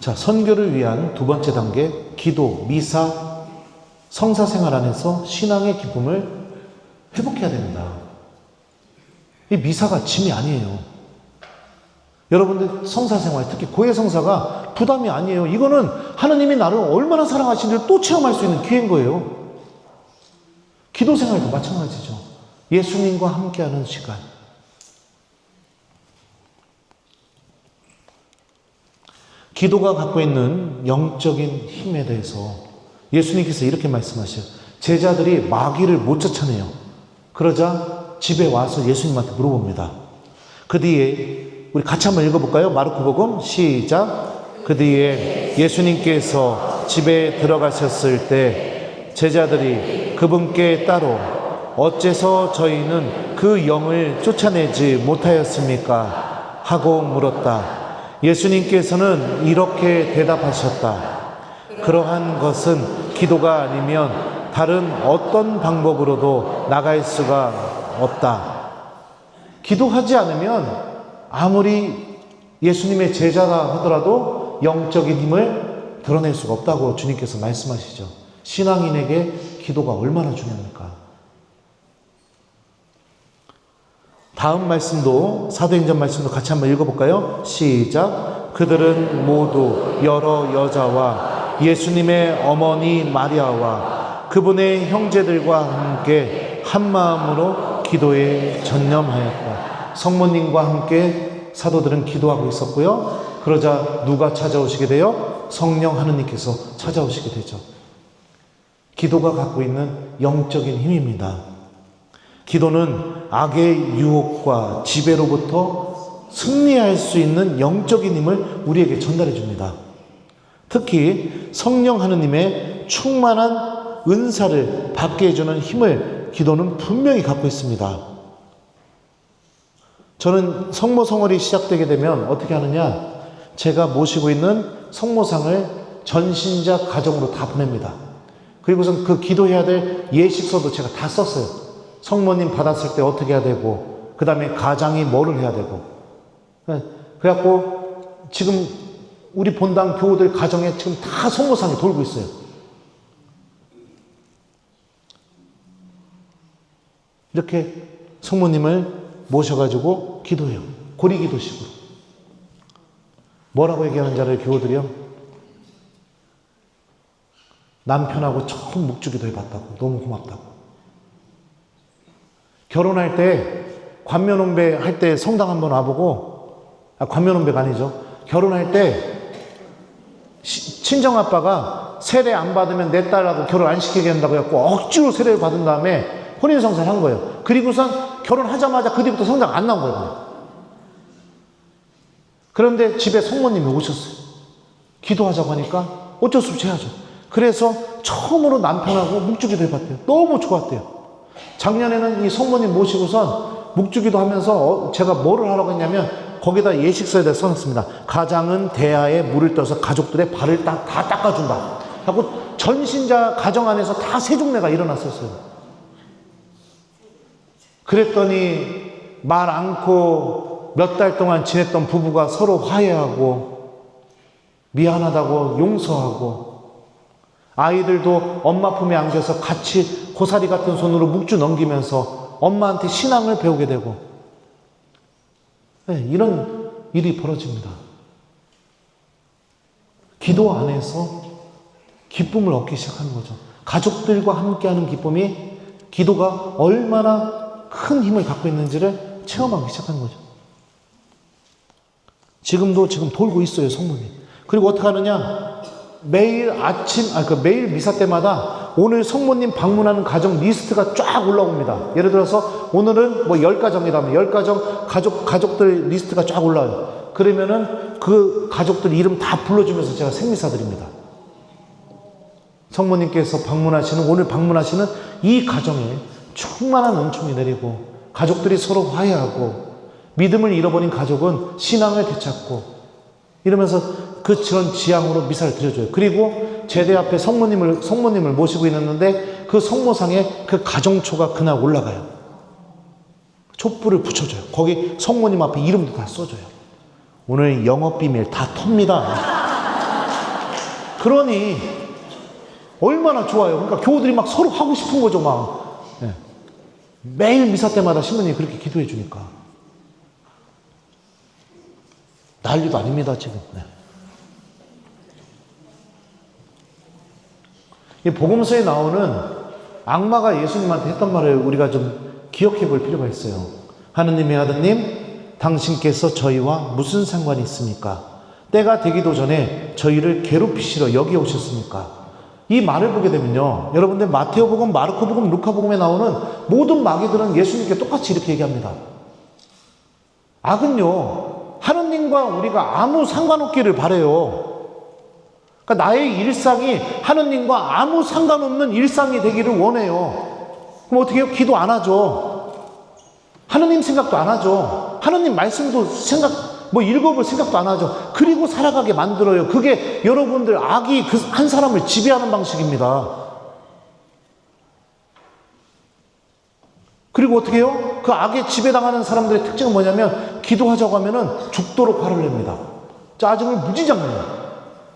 자, 선교를 위한 두 번째 단계, 기도, 미사, 성사 생활 안에서 신앙의 기쁨을 회복해야 됩니다. 이 미사가 짐이 아니에요. 여러분들 성사 생활, 특히 고해 성사가 부담이 아니에요. 이거는 하나님이 나를 얼마나 사랑하시는지를 또 체험할 수 있는 기회인 거예요. 기도 생활도 마찬가지죠. 예수님과 함께하는 시간. 기도가 갖고 있는 영적인 힘에 대해서 예수님께서 이렇게 말씀하셔요. 제자들이 마귀를 못 쫓아내요. 그러자 집에 와서 예수님한테 물어봅니다. 그 뒤에 우리 같이 한번 읽어볼까요? 마르코복음 시작. 그 뒤에 예수님께서 집에 들어가셨을 때 제자들이 그분께 따로 어째서 저희는 그 영을 쫓아내지 못하였습니까? 하고 물었다. 예수님께서는 이렇게 대답하셨다. 그러한 것은 기도가 아니면 다른 어떤 방법으로도 나갈 수가 없다. 기도하지 않으면 아무리 예수님의 제자라 하더라도 영적인 힘을 드러낼 수가 없다고 주님께서 말씀하시죠. 신앙인에게 기도가 얼마나 중요합니까? 다음 말씀도, 사도행전 말씀도 같이 한번 읽어볼까요? 시작. 그들은 모두 여러 여자와 예수님의 어머니 마리아와 그분의 형제들과 함께 한 마음으로 기도에 전념하였다. 성모님과 함께 사도들은 기도하고 있었고요. 그러자 누가 찾아오시게 돼요? 성령 하느님께서 찾아오시게 되죠. 기도가 갖고 있는 영적인 힘입니다. 기도는 악의 유혹과 지배로부터 승리할 수 있는 영적인 힘을 우리에게 전달해 줍니다. 특히 성령 하느님의 충만한 은사를 받게 해주는 힘을 기도는 분명히 갖고 있습니다. 저는 성모 성월이 시작되게 되면 어떻게 하느냐, 제가 모시고 있는 성모상을 전신자 가정으로 다 보냅니다. 그리고선 그 기도해야 될 예식서도 제가 다 썼어요. 성모님 받았을 때 어떻게 해야 되고, 그 다음에 가장이 뭐를 해야 되고. 그래갖고 지금 우리 본당 교우들 가정에 지금 다 성모상이 돌고 있어요. 이렇게 성모님을 모셔가지고 기도해요. 고리기도식으로. 뭐라고 얘기하는 자를 교우들이요? 남편하고 처음 묵주기도 해봤다고. 너무 고맙다고. 결혼할 때 관면혼배 할 때 성당 한번 와보고, 관면혼배가 아니죠. 결혼할 때 친정아빠가 세례 안 받으면 내 딸하고 결혼 안 시키게 한다고 해갖고 억지로 세례를 받은 다음에 혼인성사를 한 거예요. 그리고선 결혼하자마자 그 뒤부터 성당 안 나온 거예요. 그런데 집에 성모님이 오셨어요. 기도하자고 하니까 어쩔 수 없이 해야죠. 그래서 처음으로 남편하고 묵주기도 해봤대요. 너무 좋았대요. 작년에는 이 성모님 모시고선 묵주기도 하면서 제가 뭐를 하라고 했냐면 거기다 예식서에다 써놨습니다. 가장은 대야에 물을 떠서 가족들의 발을 다 닦아준다 하고 전신자 가정 안에서 다 세종례가 일어났었어요. 그랬더니 말 않고 몇 달 동안 지냈던 부부가 서로 화해하고 미안하다고 용서하고, 아이들도 엄마 품에 안겨서 같이 고사리 같은 손으로 묵주 넘기면서 엄마한테 신앙을 배우게 되고, 네, 이런 일이 벌어집니다. 기도 안에서 기쁨을 얻기 시작하는 거죠. 가족들과 함께하는 기쁨이 기도가 얼마나 큰 힘을 갖고 있는지를 체험하기 시작하는 거죠. 지금 돌고 있어요, 성모님. 그리고 어떻게 하느냐? 매일 매일 미사 때마다 오늘 성모님 방문하는 가정 리스트가 쫙 올라옵니다. 예를 들어서 오늘은 뭐 10가정이라면 10가정 가족들 리스트가 쫙 올라와요. 그러면은 그 가족들 이름 다 불러주면서 제가 생미사 드립니다. 성모님께서 오늘 방문하시는 이 가정에 충만한 은총이 내리고, 가족들이 서로 화해하고, 믿음을 잃어버린 가족은 신앙을 되찾고, 이러면서 그런 지향으로 미사를 드려줘요. 그리고 제대 앞에 성모님을 모시고 있는데 그 성모상에 그 가정초가 그날 올라가요. 촛불을 붙여줘요. 거기 성모님 앞에 이름도 다 써줘요. 오늘 영업 비밀 다 텁니다. 그러니 얼마나 좋아요. 그러니까 교우들이 막 서로 하고 싶은 거죠, 막. 예. 매일 미사 때마다 신부님이 그렇게 기도해 주니까. 난리도 아닙니다, 지금. 네. 이 복음서에 나오는 악마가 예수님한테 했던 말을 우리가 좀 기억해 볼 필요가 있어요. 하느님의 아드님, 당신께서 저희와 무슨 상관이 있습니까? 때가 되기도 전에 저희를 괴롭히시러 여기 오셨습니까? 이 말을 보게 되면요, 여러분들 마테오복음, 마르코복음, 루카복음에 나오는 모든 마귀들은 예수님께 똑같이 이렇게 얘기합니다. 악은요, 하느님과 우리가 아무 상관없기를 바라요. 그러니까 나의 일상이 하느님과 아무 상관없는 일상이 되기를 원해요. 그럼 어떻게 해요? 기도 안 하죠. 하느님 생각도 안 하죠. 하느님 말씀도 읽어볼 생각도 안 하죠. 그리고 살아가게 만들어요. 그게 여러분들 악이 그 한 사람을 지배하는 방식입니다. 그리고 어떻게 해요? 그 악에 지배당하는 사람들의 특징은 뭐냐면 기도하자고 하면은 죽도록 화를 냅니다. 짜증을 무지장 내요.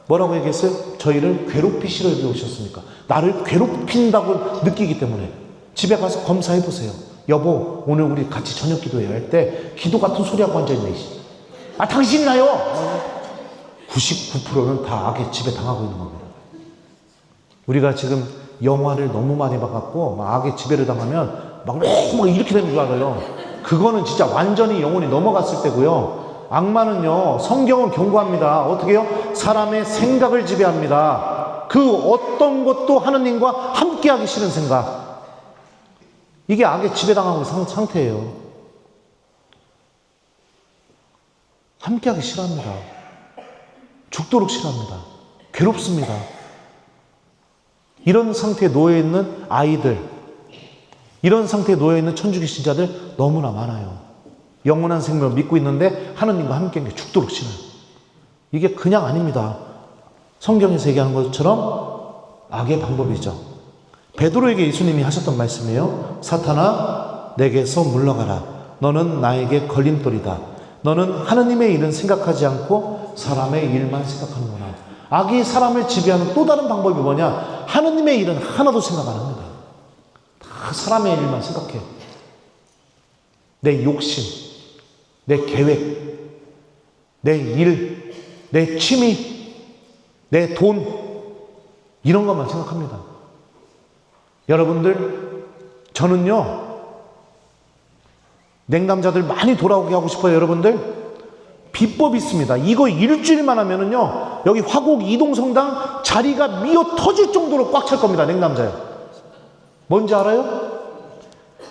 뭐라고 얘기했어요? 저희를 괴롭히시러 여기 오셨습니까? 나를 괴롭힌다고 느끼기 때문에 집에 가서 검사해 보세요. 여보, 오늘 우리 같이 저녁 기도해야 할 때 기도 같은 소리하고 앉아있네. 아, 당신이 나요? 99%는 다 악의 지배당하고 있는 겁니다. 우리가 지금 영화를 너무 많이 봐갖고 막 악의 지배를 당하면 막 이렇게 되는 줄 알아요. 그거는 진짜 완전히 영혼이 넘어갔을 때고요. 악마는요, 성경은 경고합니다. 어떻게 해요? 사람의 생각을 지배합니다. 그 어떤 것도 하느님과 함께하기 싫은 생각. 이게 악에 지배당하고 있는 상태예요. 함께하기 싫어합니다. 죽도록 싫어합니다. 괴롭습니다. 이런 상태에 놓여있는 아이들, 이런 상태에 놓여있는 천주교 신자들 너무나 많아요. 영원한 생명을 믿고 있는데 하느님과 함께한 게 죽도록 싫어요. 이게 그냥 아닙니다. 성경에서 얘기하는 것처럼 악의 방법이죠. 베드로에게 예수님이 하셨던 말씀이에요. 사탄아, 내게서 물러가라. 너는 나에게 걸림돌이다. 너는 하느님의 일은 생각하지 않고 사람의 일만 생각하는구나. 악이 사람을 지배하는 또 다른 방법이 뭐냐? 하느님의 일은 하나도 생각 안 합니다. 다 사람의 일만 생각해. 내 욕심, 내 계획, 내 일, 내 취미, 내 돈, 이런 것만 생각합니다. 여러분들, 저는요, 냉담자들 많이 돌아오게 하고 싶어요. 여러분들, 비법이 있습니다. 이거 일주일만 하면은요, 여기 화곡 이동성당 자리가 미어 터질 정도로 꽉 찰 겁니다. 냉담자요. 뭔지 알아요?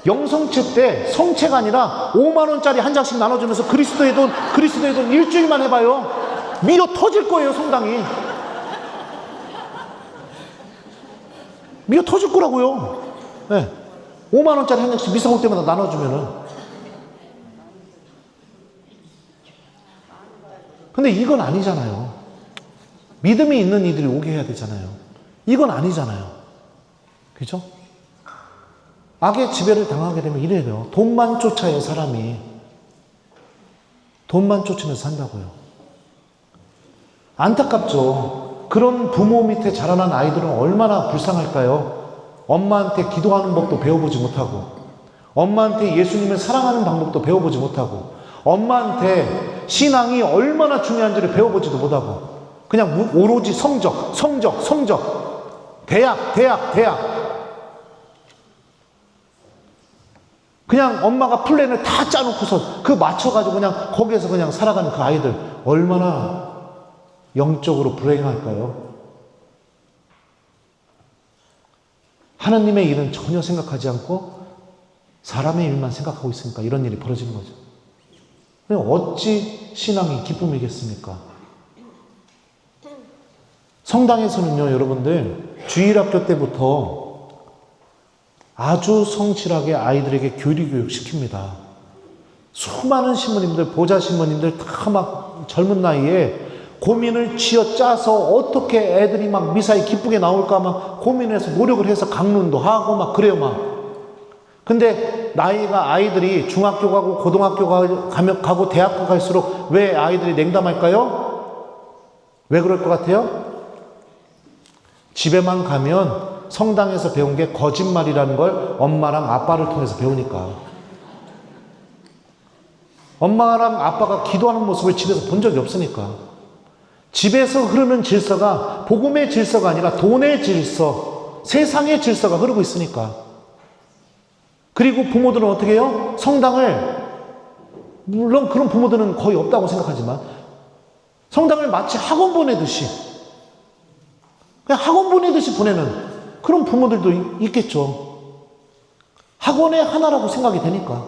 영성체 때 성체가 아니라 5만원짜리 한 장씩 나눠주면서 그리스도의 돈 일주일만 해봐요. 미어 터질 거예요, 성당이. 미어 터질 거라고요. 네. 5만원짜리 한 장씩 미사 올 때마다 나눠주면은. 근데 이건 아니잖아요. 믿음이 있는 이들이 오게 해야 되잖아요. 이건 아니잖아요. 그죠? 악의 지배를 당하게 되면 이래요. 돈만 쫓아요, 사람이. 돈만 쫓으면서 산다고요. 안타깝죠. 그런 부모 밑에 자라난 아이들은 얼마나 불쌍할까요? 엄마한테 기도하는 법도 배워보지 못하고, 엄마한테 예수님을 사랑하는 방법도 배워보지 못하고, 엄마한테 신앙이 얼마나 중요한지를 배워보지도 못하고, 그냥 오로지 성적, 대학. 그냥 엄마가 플랜을 다 짜놓고서 그 맞춰가지고 그냥 거기에서 그냥 살아가는 그 아이들 얼마나 영적으로 불행할까요? 하나님의 일은 전혀 생각하지 않고 사람의 일만 생각하고 있으니까 이런 일이 벌어지는 거죠. 어찌 신앙이 기쁨이겠습니까? 성당에서는요, 여러분들, 주일학교 때부터 아주 성실하게 아이들에게 교리교육 시킵니다. 수많은 신부님들, 보좌 신부님들 다 막 젊은 나이에 고민을 쥐어짜서 어떻게 애들이 막 미사에 기쁘게 나올까 막 고민해서 노력을 해서 강론도 하고 막 그래요, 막. 근데 나이가 아이들이 중학교 가고 고등학교 가고 대학교 갈수록 왜 아이들이 냉담할까요? 왜 그럴 것 같아요? 집에만 가면 성당에서 배운 게 거짓말이라는 걸 엄마랑 아빠를 통해서 배우니까. 엄마랑 아빠가 기도하는 모습을 집에서 본 적이 없으니까. 집에서 흐르는 질서가 복음의 질서가 아니라 돈의 질서, 세상의 질서가 흐르고 있으니까. 그리고 부모들은 어떻게 해요? 성당을, 물론 그런 부모들은 거의 없다고 생각하지만, 성당을 마치 학원 보내듯이, 그냥 학원 보내듯이 보내는 그런 부모들도 있겠죠. 학원의 하나라고 생각이 되니까.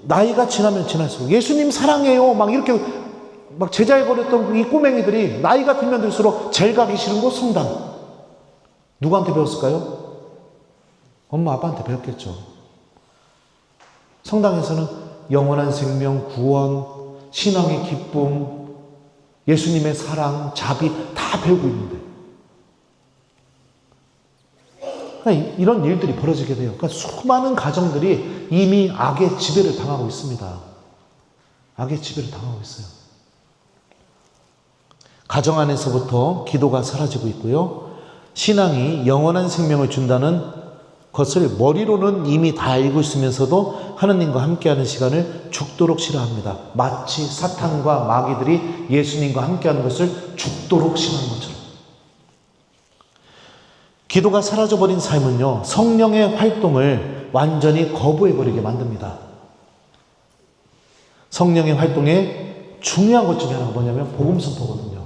나이가 지나면 지날수록 예수님 사랑해요 막 이렇게 막 제자에 걸렸던 이 꼬맹이들이 나이가 들면 들수록 제일 가기 싫은 곳 성당. 누구한테 배웠을까요? 엄마 아빠한테 배웠겠죠. 성당에서는 영원한 생명, 구원, 신앙의 기쁨, 예수님의 사랑, 자비 다 배우고 있는데, 그러니까 이런 일들이 벌어지게 돼요. 그러니까 수많은 가정들이 이미 악의 지배를 당하고 있습니다. 악의 지배를 당하고 있어요. 가정 안에서부터 기도가 사라지고 있고요. 신앙이 영원한 생명을 준다는 것을 머리로는 이미 다 알고 있으면서도 하느님과 함께하는 시간을 죽도록 싫어합니다. 마치 사탄과 마귀들이 예수님과 함께하는 것을 죽도록 싫어하는 것처럼. 기도가 사라져버린 삶은요, 성령의 활동을 완전히 거부해버리게 만듭니다. 성령의 활동에 중요한 것 중에 하나가 뭐냐면 복음 선포거든요.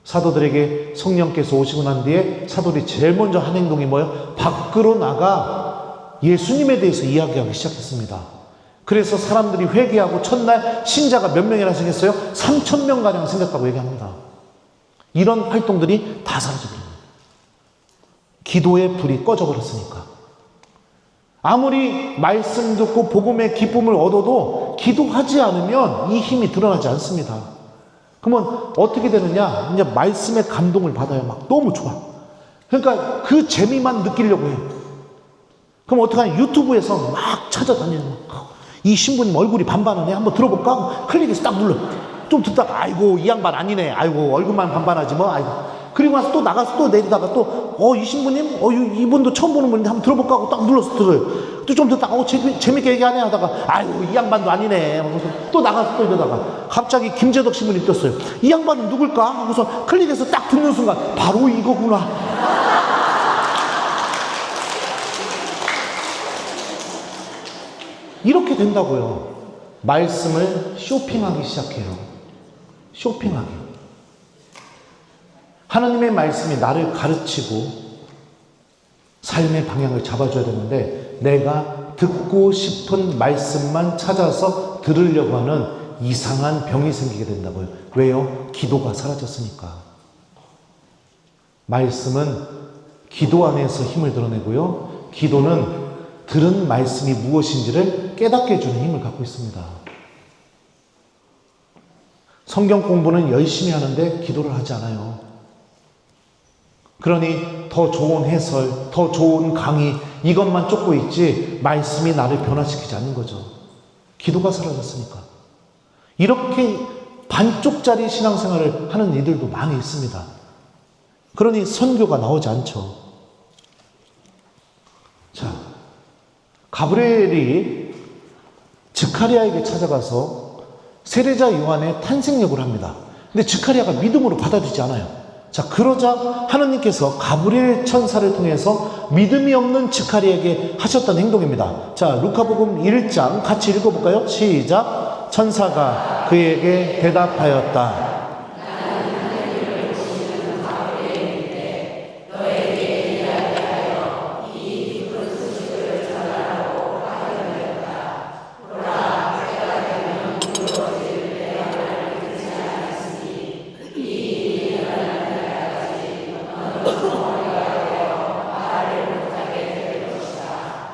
사도들에게 성령께서 오시고 난 뒤에 사도들이 제일 먼저 한 행동이 뭐예요? 밖으로 나가 예수님에 대해서 이야기하기 시작했습니다. 그래서 사람들이 회개하고 첫날 신자가 몇 명이나 생겼어요? 3,000명가량 생겼다고 얘기합니다. 이런 활동들이 다 사라져버립니다. 기도의 불이 꺼져버렸으니까. 아무리 말씀 듣고 복음의 기쁨을 얻어도 기도하지 않으면 이 힘이 드러나지 않습니다. 그러면 어떻게 되느냐? 이제 말씀의 감동을 받아요. 막 너무 좋아. 그러니까 그 재미만 느끼려고 해요. 그럼 어떡하냐? 유튜브에서 막 찾아다니는 거. 이 신부님 얼굴이 반반하네. 한번 들어볼까? 클릭해서 딱 눌러. 좀 듣다가 아이고 이 양반 아니네. 아이고 얼굴만 반반하지 뭐. 아이고. 그리고 나서 또 나가서 또 내리다가 또 이 신부님 이분도 처음 보는 분인데 한번 들어볼까 하고 딱 눌러서 들어요. 또 좀 듣다가 재밌게 얘기하네 하다가 아이고 이 양반도 아니네. 또 나가서 또 이러다가 갑자기 김재덕 신부님 떴어요. 이 양반은 누굴까? 하고서 클릭해서 딱 듣는 순간 바로 이거구나. 이렇게 된다고요. 말씀을 쇼핑하기 시작해요. 쇼핑하기. 하나님의 말씀이 나를 가르치고 삶의 방향을 잡아줘야 되는데 내가 듣고 싶은 말씀만 찾아서 들으려고 하는 이상한 병이 생기게 된다고요. 왜요? 기도가 사라졌으니까. 말씀은 기도 안에서 힘을 드러내고요. 기도는 들은 말씀이 무엇인지를 깨닫게 해주는 힘을 갖고 있습니다. 성경 공부는 열심히 하는데 기도를 하지 않아요. 그러니 더 좋은 해설, 더 좋은 강의 이것만 쫓고 있지 말씀이 나를 변화시키지 않는 거죠. 기도가 사라졌으니까. 이렇게 반쪽짜리 신앙생활을 하는 이들도 많이 있습니다. 그러니 선교가 나오지 않죠. 자, 가브리엘이 스가랴에게 찾아가서 세례자 요한의 탄생역을 합니다. 근데 스가랴가 믿음으로 받아들이지 않아요. 자, 그러자 하느님께서 가브리엘 천사를 통해서 믿음이 없는 스가랴에게 하셨던 행동입니다. 자, 루카복음 1장 같이 읽어볼까요? 시작. 천사가 그에게 대답하였다.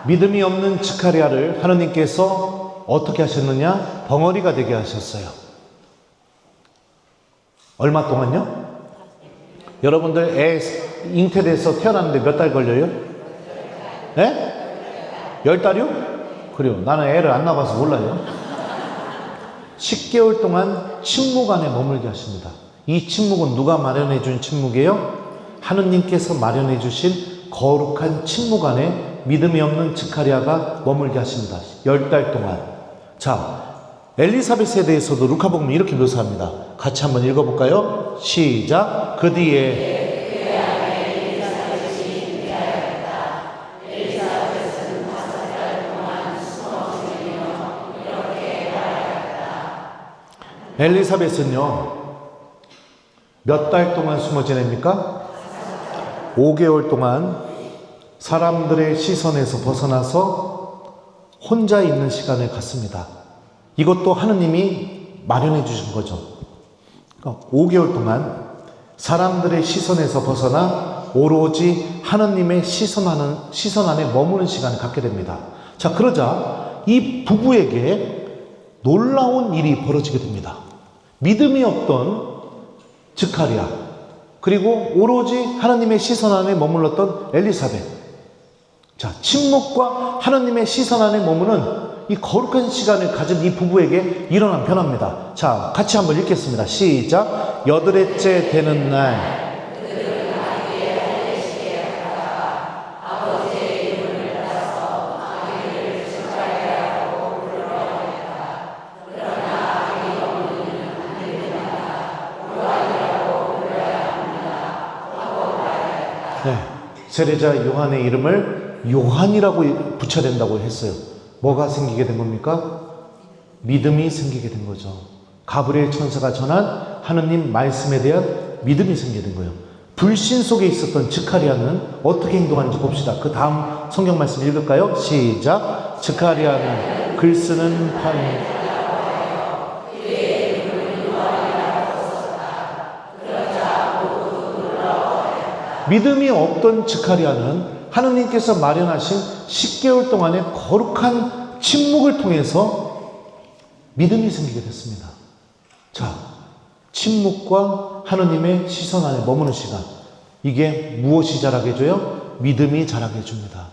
믿음이 없는 스가랴를 하느님께서 어떻게 하셨느냐? 벙어리가 되게 하셨어요. 얼마 동안요? 여러분들 애 잉태돼서 태어났는데 몇 달 걸려요? 네? 10달이요? 그래요. 나는 애를 안 낳아봐서 몰라요. 10개월 동안 침묵 안에 머물게 하십니다. 이 침묵은 누가 마련해 준 침묵이에요? 하느님께서 마련해 주신 거룩한 침묵 안에 믿음이 없는 스가랴가 머물게 하십니다. 10달 동안. 자, 엘리사벳에 대해서도 루카복음은 이렇게 묘사합니다. 같이 한번 읽어볼까요? 시작. 그 뒤에 엘리사벳은요, 몇 달 동안 숨어 지냅니까? 5개월 동안 사람들의 시선에서 벗어나서 혼자 있는 시간을 갖습니다. 이것도 하느님이 마련해 주신 거죠. 그러니까 5개월 동안 사람들의 시선에서 벗어나 오로지 하느님의 시선 안에 머무는 시간을 갖게 됩니다. 자, 그러자 이 부부에게 놀라운 일이 벌어지게 됩니다. 믿음이 없던 스가랴, 그리고 오로지 하나님의 시선 안에 머물렀던 엘리사벳. 자, 침묵과 하나님의 시선 안에 머무는 이 거룩한 시간을 가진 이 부부에게 일어난 변화입니다. 자, 같이 한번 읽겠습니다. 시작. 8회째 되는 날 세례자 요한의 이름을 요한이라고 붙여야 된다고 했어요. 뭐가 생기게 된 겁니까? 믿음이 생기게 된 거죠. 가브리엘 천사가 전한 하느님 말씀에 대한 믿음이 생기게 된 거예요. 불신 속에 있었던 스가랴는 어떻게 행동하는지 봅시다. 그 다음 성경 말씀 읽을까요? 시작. 스가랴는 글 쓰는 판 믿음이 없던 스가랴는 하느님께서 마련하신 10개월 동안의 거룩한 침묵을 통해서 믿음이 생기게 됐습니다. 자, 침묵과 하느님의 시선 안에 머무는 시간, 이게 무엇이 자라게 해줘요? 믿음이 자라게 해줍니다.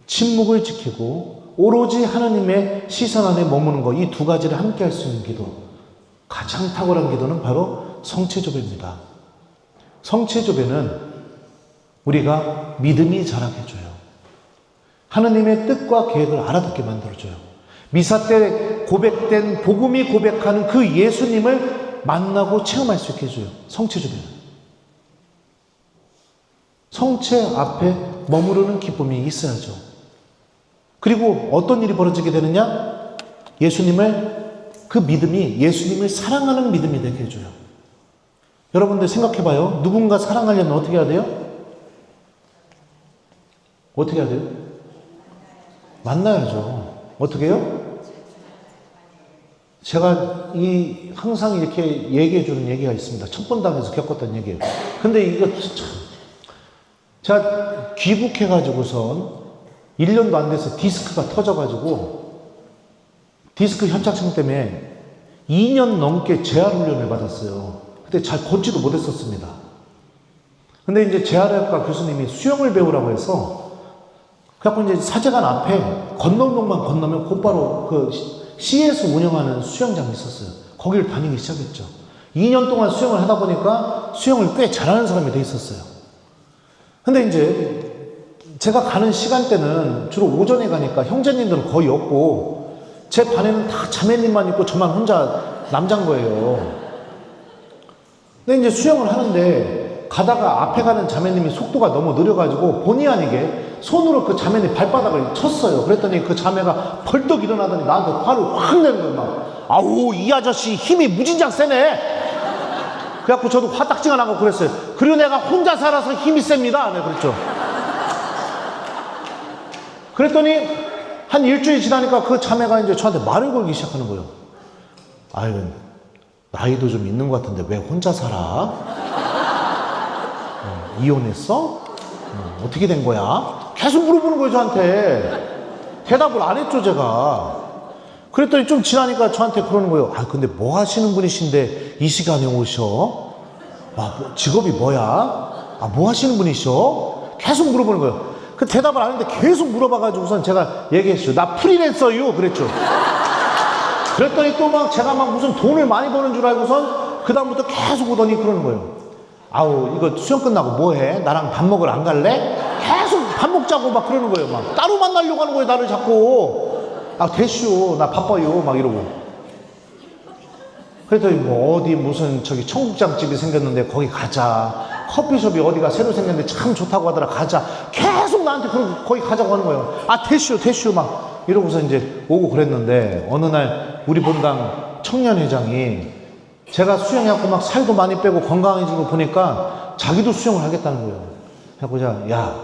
침묵을 지키고 오로지 하느님의 시선 안에 머무는 것, 이 두 가지를 함께 할 수 있는 기도, 가장 탁월한 기도는 바로 성체조배입니다. 성체조배는 우리가 믿음이 자라게 해줘요. 하느님의 뜻과 계획을 알아듣게 만들어줘요. 미사 때 고백된 복음이 고백하는 그 예수님을 만나고 체험할 수 있게 해줘요. 성체조배는. 성체 앞에 머무르는 기쁨이 있어야죠. 그리고 어떤 일이 벌어지게 되느냐? 그 믿음이 예수님을 사랑하는 믿음이 되게 해줘요. 여러분들 생각해봐요. 누군가 사랑하려면 어떻게 해야 돼요? 어떻게 해야 돼요? 만나야죠. 어떻게 해요? 제가 항상 이렇게 얘기해 주는 얘기가 있습니다. 첩본당에서 겪었던 얘기예요. 근데 이거 참, 제가 귀국해가지고선 1년도 안 돼서 디스크가 터져가지고 디스크 협착증 때문에 2년 넘게 재활훈련을 받았어요. 그때 잘 걷지도 못했었습니다. 근데 이제 재활의학과 교수님이 수영을 배우라고 해서 그래갖고 이제 사제관 앞에 건너운동만 건너면 곧바로 그 시에서 운영하는 수영장이 있었어요. 거기를 다니기 시작했죠. 2년 동안 수영을 하다 보니까 수영을 꽤 잘하는 사람이 돼 있었어요. 근데 이제 제가 가는 시간대는 주로 오전에 가니까 형제님들은 거의 없고 제 반에는 다 자매님만 있고 저만 혼자 남자인 거예요. 근데 이제 수영을 하는데 가다가 앞에 가는 자매님이 속도가 너무 느려가지고 본의 아니게 손으로 그 자매님 발바닥을 쳤어요. 그랬더니 그 자매가 벌떡 일어나더니 나한테 화를 확 내는 거예요. 막, 아우, 이 아저씨 힘이 무진장 세네. 그래갖고 저도 화딱지가 나고 그랬어요. 그리고 내가 혼자 살아서 힘이 셉니다. 네, 그랬죠. 그랬더니 한 일주일 지나니까 그 자매가 이제 저한테 말을 걸기 시작하는 거예요. 아유, 나이도 좀 있는 것 같은데 왜 혼자 살아? 이혼했어? 어떻게 된 거야? 계속 물어보는 거예요, 저한테. 대답을 안 했죠, 제가. 그랬더니 좀 지나니까 저한테 그러는 거예요. 아, 근데 뭐 하시는 분이신데 이 시간에 오셔? 아, 직업이 뭐야? 아, 뭐 하시는 분이셔? 계속 물어보는 거예요. 그 대답을 안 했는데 계속 물어봐가지고선 제가 얘기했죠. 나 프리랜서요. 그랬죠. 그랬더니 또 막 제가 막 무슨 돈을 많이 버는 줄 알고선 그다음부터 계속 오더니 그러는 거예요. 아우, 이거 수영 끝나고 뭐 해? 나랑 밥 먹으러 안 갈래? 계속 밥 먹자고 막 그러는 거예요. 막 따로 만나려고 하는 거예요, 나를 자꾸. 아, 됐슈, 나 바빠요, 막 이러고. 그랬더니 뭐 어디 무슨 저기 청국장집이 생겼는데 거기 가자. 커피숍이 어디가 새로 생겼는데 참 좋다고 하더라, 가자. 계속 나한테 거기 가자고 하는 거예요. 아, 됐슈 막 이러고서 이제 오고 그랬는데, 어느 날 우리 본당 청년회장이 제가 수영해갖고 막 살도 많이 빼고 건강해지고 보니까 자기도 수영을 하겠다는 거예요. 해보자. 야,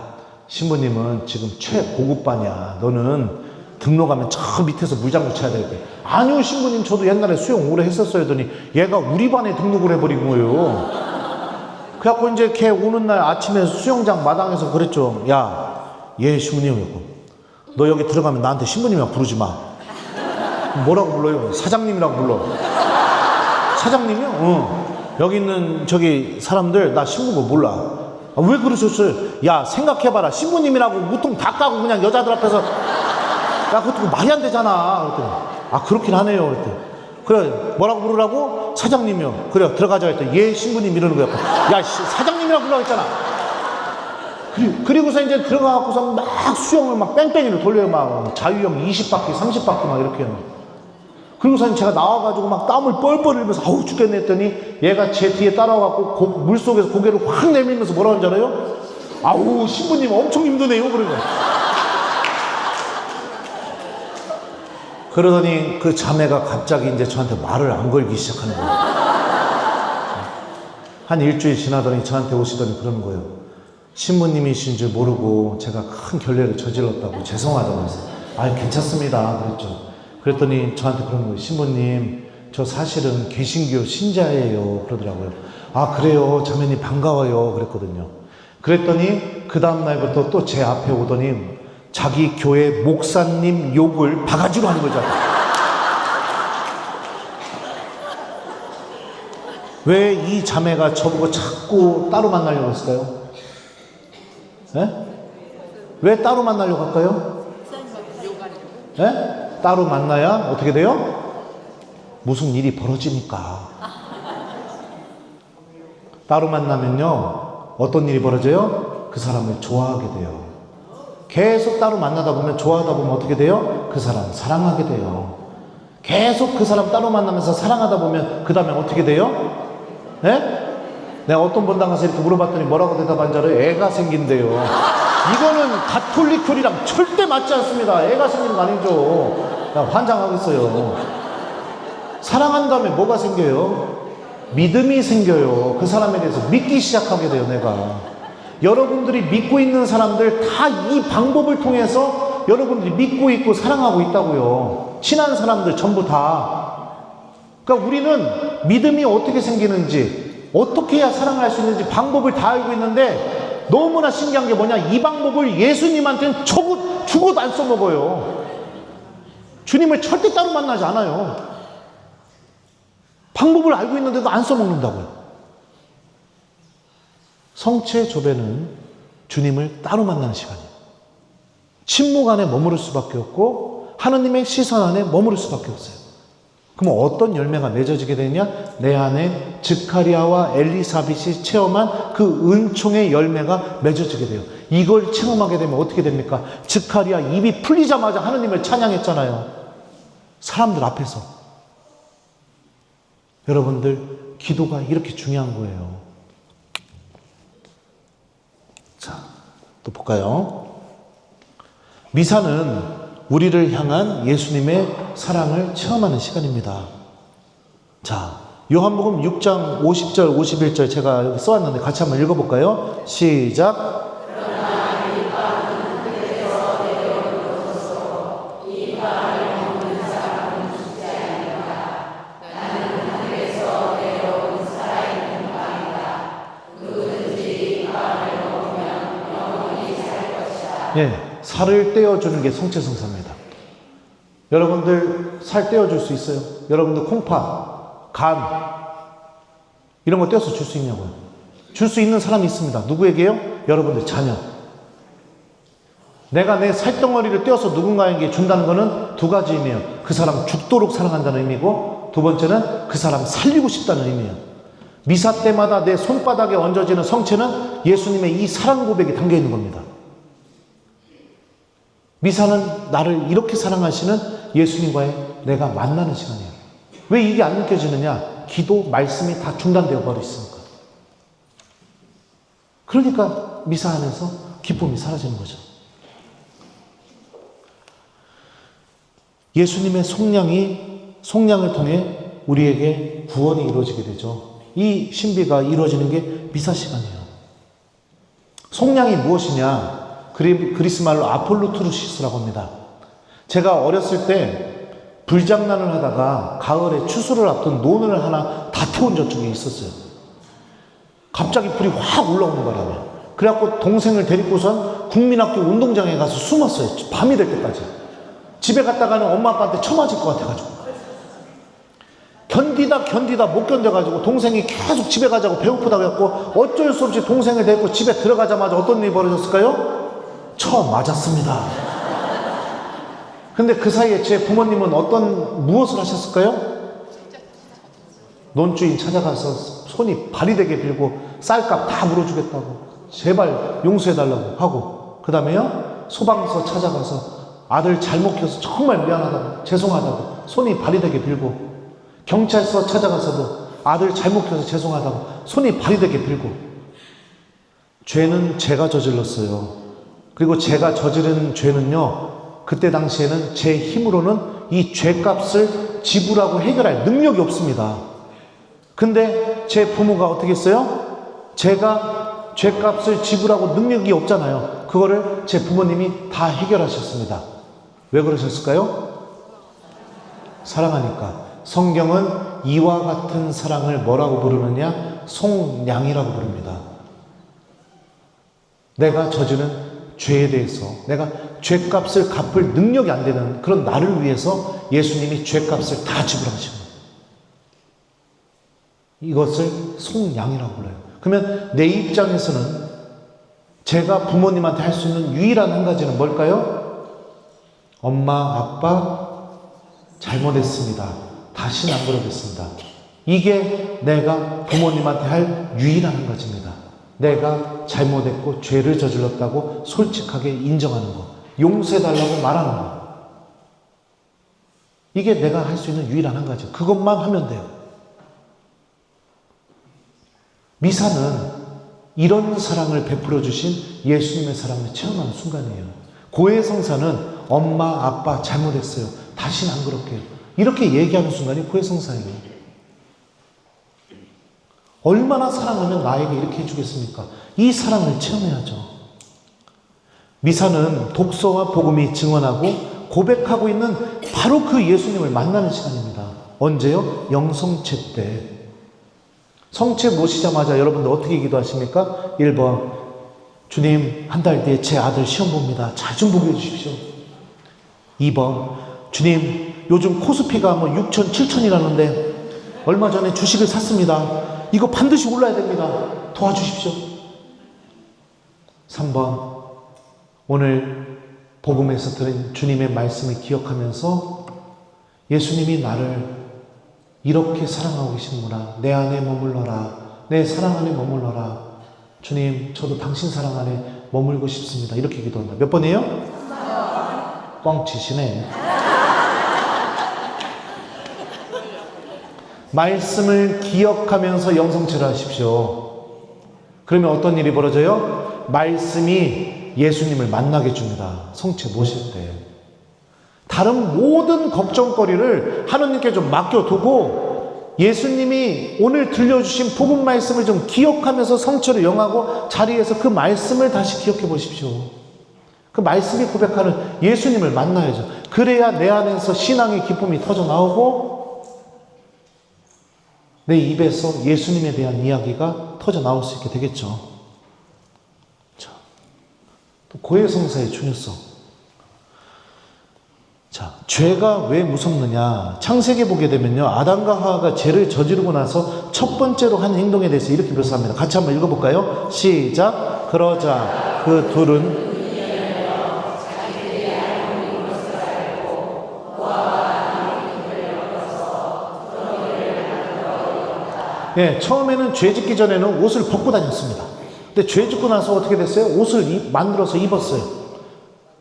신부님은 지금 최고급반이야. 너는 등록하면 저 밑에서 물장구 쳐야 되겠대. 아니요, 신부님, 저도 옛날에 수영 오래 했었어요. 했더니 얘가 우리 반에 등록을 해버린 거예요. 그래갖고 이제 걔 오는 날 아침에 수영장 마당에서 그랬죠. 야, 얘 신부님이었고, 너 여기 들어가면 나한테 신부님이라고 부르지 마. 뭐라고 불러요? 사장님이라고 불러. 사장님이요? 응. 여기 있는 저기 사람들 나 신부고 몰라. 아, 왜 그러셨어요? 야, 생각해봐라. 신부님이라고 무통 다 까고 그냥 여자들 앞에서, 야, 그것도 말이 안 되잖아. 그랬더니, 아, 그렇긴 하네요. 그랬더니, 그래, 뭐라고 부르라고? 사장님이요. 그래, 들어가자. 했더니, 예, 신부님 이러는 거야. 야, 사장님이라고 부르라고 했잖아. 그리고서 이제 들어가갖고서 막 수영을 막 뺑뺑이를 돌려요. 막 자유형 20바퀴, 30바퀴 막 이렇게 해요. 그리고서 제가 나와가지고 막 땀을 뻘뻘 흘리면서 아우 죽겠네 했더니, 얘가 제 뒤에 따라와갖고 물속에서 고개를 확 내밀면서 뭐라 하는 줄 알아요? 아우, 신부님 엄청 힘드네요. 그런 거예요. 그러더니 그 자매가 갑자기 이제 저한테 말을 안 걸기 시작하는 거예요. 한 일주일 지나더니 저한테 오시더니 그러는 거예요. 신부님이신 줄 모르고 제가 큰 결례를 저질렀다고 죄송하다고 해서, 아, 괜찮습니다. 그랬죠. 그랬더니 저한테 그러는 거예요. 신부님, 저 사실은 개신교 신자예요. 그러더라고요. 아, 그래요? 자매님 반가워요. 그랬거든요. 그랬더니 그 다음날부터 또 제 앞에 오더니 자기 교회 목사님 욕을 바가지로 하는 거죠. 왜 이 자매가 저보고 자꾸 따로 만나려고 했을까요? 네? 왜 따로 만나려고 할까요? 네? 따로 만나야 어떻게 돼요? 무슨 일이 벌어지니까. 따로 만나면요, 어떤 일이 벌어져요? 그 사람을 좋아하게 돼요. 계속 따로 만나다 보면, 좋아하다 보면 어떻게 돼요? 그 사람 사랑하게 돼요. 계속 그 사람 따로 만나면서 사랑하다 보면 그 다음에 어떻게 돼요? 네? 내가 어떤 본당 가서 이렇게 물어봤더니 뭐라고 대답한 줄 알아요? 애가 생긴대요. 이거는 가톨릭 교리랑 절대 맞지 않습니다. 애가 생기는 거 아니죠. 나 환장하겠어요. 사랑한 다음에 뭐가 생겨요? 믿음이 생겨요. 그 사람에 대해서 믿기 시작하게 돼요, 내가. 여러분들이 믿고 있는 사람들 다 이 방법을 통해서 여러분들이 믿고 있고 사랑하고 있다고요. 친한 사람들 전부 다. 그러니까 우리는 믿음이 어떻게 생기는지, 어떻게 해야 사랑할 수 있는지 방법을 다 알고 있는데, 너무나 신기한 게 뭐냐, 이 방법을 예수님한테는 주고도 안 써먹어요. 주님을 절대 따로 만나지 않아요. 방법을 알고 있는데도 안 써먹는다고요. 성체 조배는 주님을 따로 만나는 시간이에요. 침묵 안에 머무를 수밖에 없고 하느님의 시선 안에 머무를 수밖에 없어요. 그럼 어떤 열매가 맺어지게 되냐? 내 안에 즉가리아와 엘리사벳이 체험한 그 은총의 열매가 맺어지게 돼요. 이걸 체험하게 되면 어떻게 됩니까? 즉가리아 입이 풀리자마자 하느님을 찬양했잖아요. 사람들 앞에서. 여러분들, 기도가 이렇게 중요한 거예요. 자, 또 볼까요? 미사는 우리를 향한 예수님의 사랑을 체험하는 시간입니다. 자, 요한복음 6장 50절 51절 제가 여기 써왔는데 같이 한번 읽어볼까요? 시작. 예, 살을 떼어주는 게 성체성사입니다. 여러분들 살 떼어줄 수 있어요? 여러분들 콩팥, 간 이런 거 떼어서 줄 수 있냐고요? 줄 수 있는 사람이 있습니다. 누구에게요? 여러분들 자녀. 내가 내 살덩어리를 떼어서 누군가에게 준다는 것은 두 가지 의미예요. 그 사람 죽도록 사랑한다는 의미고, 두 번째는 그 사람 살리고 싶다는 의미예요. 미사 때마다 내 손바닥에 얹어지는 성체는 예수님의 이 사랑 고백이 담겨 있는 겁니다. 미사는 나를 이렇게 사랑하시는 예수님과의 내가 만나는 시간이에요. 왜 이게 안 느껴지느냐? 기도, 말씀이 다 중단되어 버려 있으니까. 그러니까 미사 안에서 기쁨이 사라지는 거죠. 예수님의 속량을 통해 우리에게 구원이 이루어지게 되죠. 이 신비가 이루어지는 게 미사 시간이에요. 속량이 무엇이냐? 그리스 말로 아폴루트루시스라고 합니다. 제가 어렸을 때 불장난을 하다가 가을에 추수를 앞둔 논을 하나 다태운 저쪽에 있었어요. 갑자기 불이 확 올라오는 바람에. 그래갖고 동생을 데리고선 국민학교 운동장에 가서 숨었어요. 밤이 될 때까지. 집에 갔다가는 엄마 아빠한테 처맞을 것 같아가지고. 견디다 못 견뎌가지고 동생이 계속 집에 가자고 배고프다고 해갖고 어쩔 수 없이 동생을 데리고 집에 들어가자마자 어떤 일이 벌어졌을까요? 처음 맞았습니다. 근데 그 사이에 제 부모님은 무엇을 하셨을까요? 논주인 찾아가서 손이 발이 되게 빌고 쌀값 다 물어주겠다고 제발 용서해달라고 하고, 그 다음에요 소방서 찾아가서 아들 잘못 키워서 정말 미안하다고 죄송하다고 손이 발이 되게 빌고, 경찰서 찾아가서도 아들 잘못 키워서 죄송하다고 손이 발이 되게 빌고. 죄는 제가 저질렀어요. 그리고 제가 저지른 죄는요, 그때 당시에는 제 힘으로는 이 죄값을 지불하고 해결할 능력이 없습니다. 근데 제 부모가 어떻게 했어요? 제가 죄값을 지불하고 능력이 없잖아요. 그거를 제 부모님이 다 해결하셨습니다. 왜 그러셨을까요? 사랑하니까. 성경은 이와 같은 사랑을 뭐라고 부르느냐? 속량이라고 부릅니다. 내가 저지른 죄에 대해서, 내가 죄값을 갚을 능력이 안 되는 그런 나를 위해서 예수님이 죄값을 다 지불하신 거예요. 이것을 속량이라고 불러요. 그러면 내 입장에서는 제가 부모님한테 할 수 있는 유일한 한 가지는 뭘까요? 엄마, 아빠 잘못했습니다. 다시는 안 그러겠습니다. 이게 내가 부모님한테 할 유일한 한 가지입니다. 내가 잘못했고 죄를 저질렀다고 솔직하게 인정하는 거, 용서해달라고 말하는 거. 이게 내가 할 수 있는 유일한 한 가지. 그것만 하면 돼요. 미사는 이런 사랑을 베풀어 주신 예수님의 사랑을 체험하는 순간이에요. 고해성사는 엄마, 아빠 잘못했어요. 다시는 안 그럴게요. 이렇게 얘기하는 순간이 고해성사예요. 얼마나 사랑하면 나에게 이렇게 해주겠습니까? 이 사랑을 체험해야죠. 미사는 독서와 복음이 증언하고 고백하고 있는 바로 그 예수님을 만나는 시간입니다. 언제요? 영성체 때. 성체 모시자마자 여러분들 어떻게 기도하십니까? 1번, 주님 한 달 뒤에 제 아들 시험 봅니다. 잘 좀 보게 해주십시오. 2번, 주님 요즘 코스피가 6천, 7천이라는데 얼마 전에 주식을 샀습니다. 이거 반드시 올라야 됩니다. 도와주십시오. 3번, 오늘 복음에서 들은 주님의 말씀을 기억하면서 예수님이 나를 이렇게 사랑하고 계시는구나. 내 안에 머물러라. 내 사랑 안에 머물러라. 주님, 저도 당신 사랑 안에 머물고 싶습니다. 이렇게 기도한다. 몇 번이에요? 뻥치시네. 말씀을 기억하면서 영성체를 하십시오. 그러면 어떤 일이 벌어져요? 말씀이 예수님을 만나게 해줍니다. 성체 모실 때. 다른 모든 걱정거리를 하느님께 좀 맡겨두고 예수님이 오늘 들려주신 복음 말씀을 좀 기억하면서 성체를 영하고 자리에서 그 말씀을 다시 기억해 보십시오. 그 말씀이 고백하는 예수님을 만나야죠. 그래야 내 안에서 신앙의 기쁨이 터져 나오고 내 입에서 예수님에 대한 이야기가 터져 나올 수 있게 되겠죠. 자, 또 고해성사의 중요성. 자, 죄가 왜 무섭느냐? 창세기 보게 되면요, 아담과 하와가 죄를 저지르고 나서 첫 번째로 한 행동에 대해서 이렇게 묘사합니다. 같이 한번 읽어볼까요? 시작. 그러자 그 둘은 예, 처음에는 죄 짓기 전에는 옷을 벗고 다녔습니다. 근데 죄 짓고 나서 어떻게 됐어요? 옷을 만들어서 입었어요.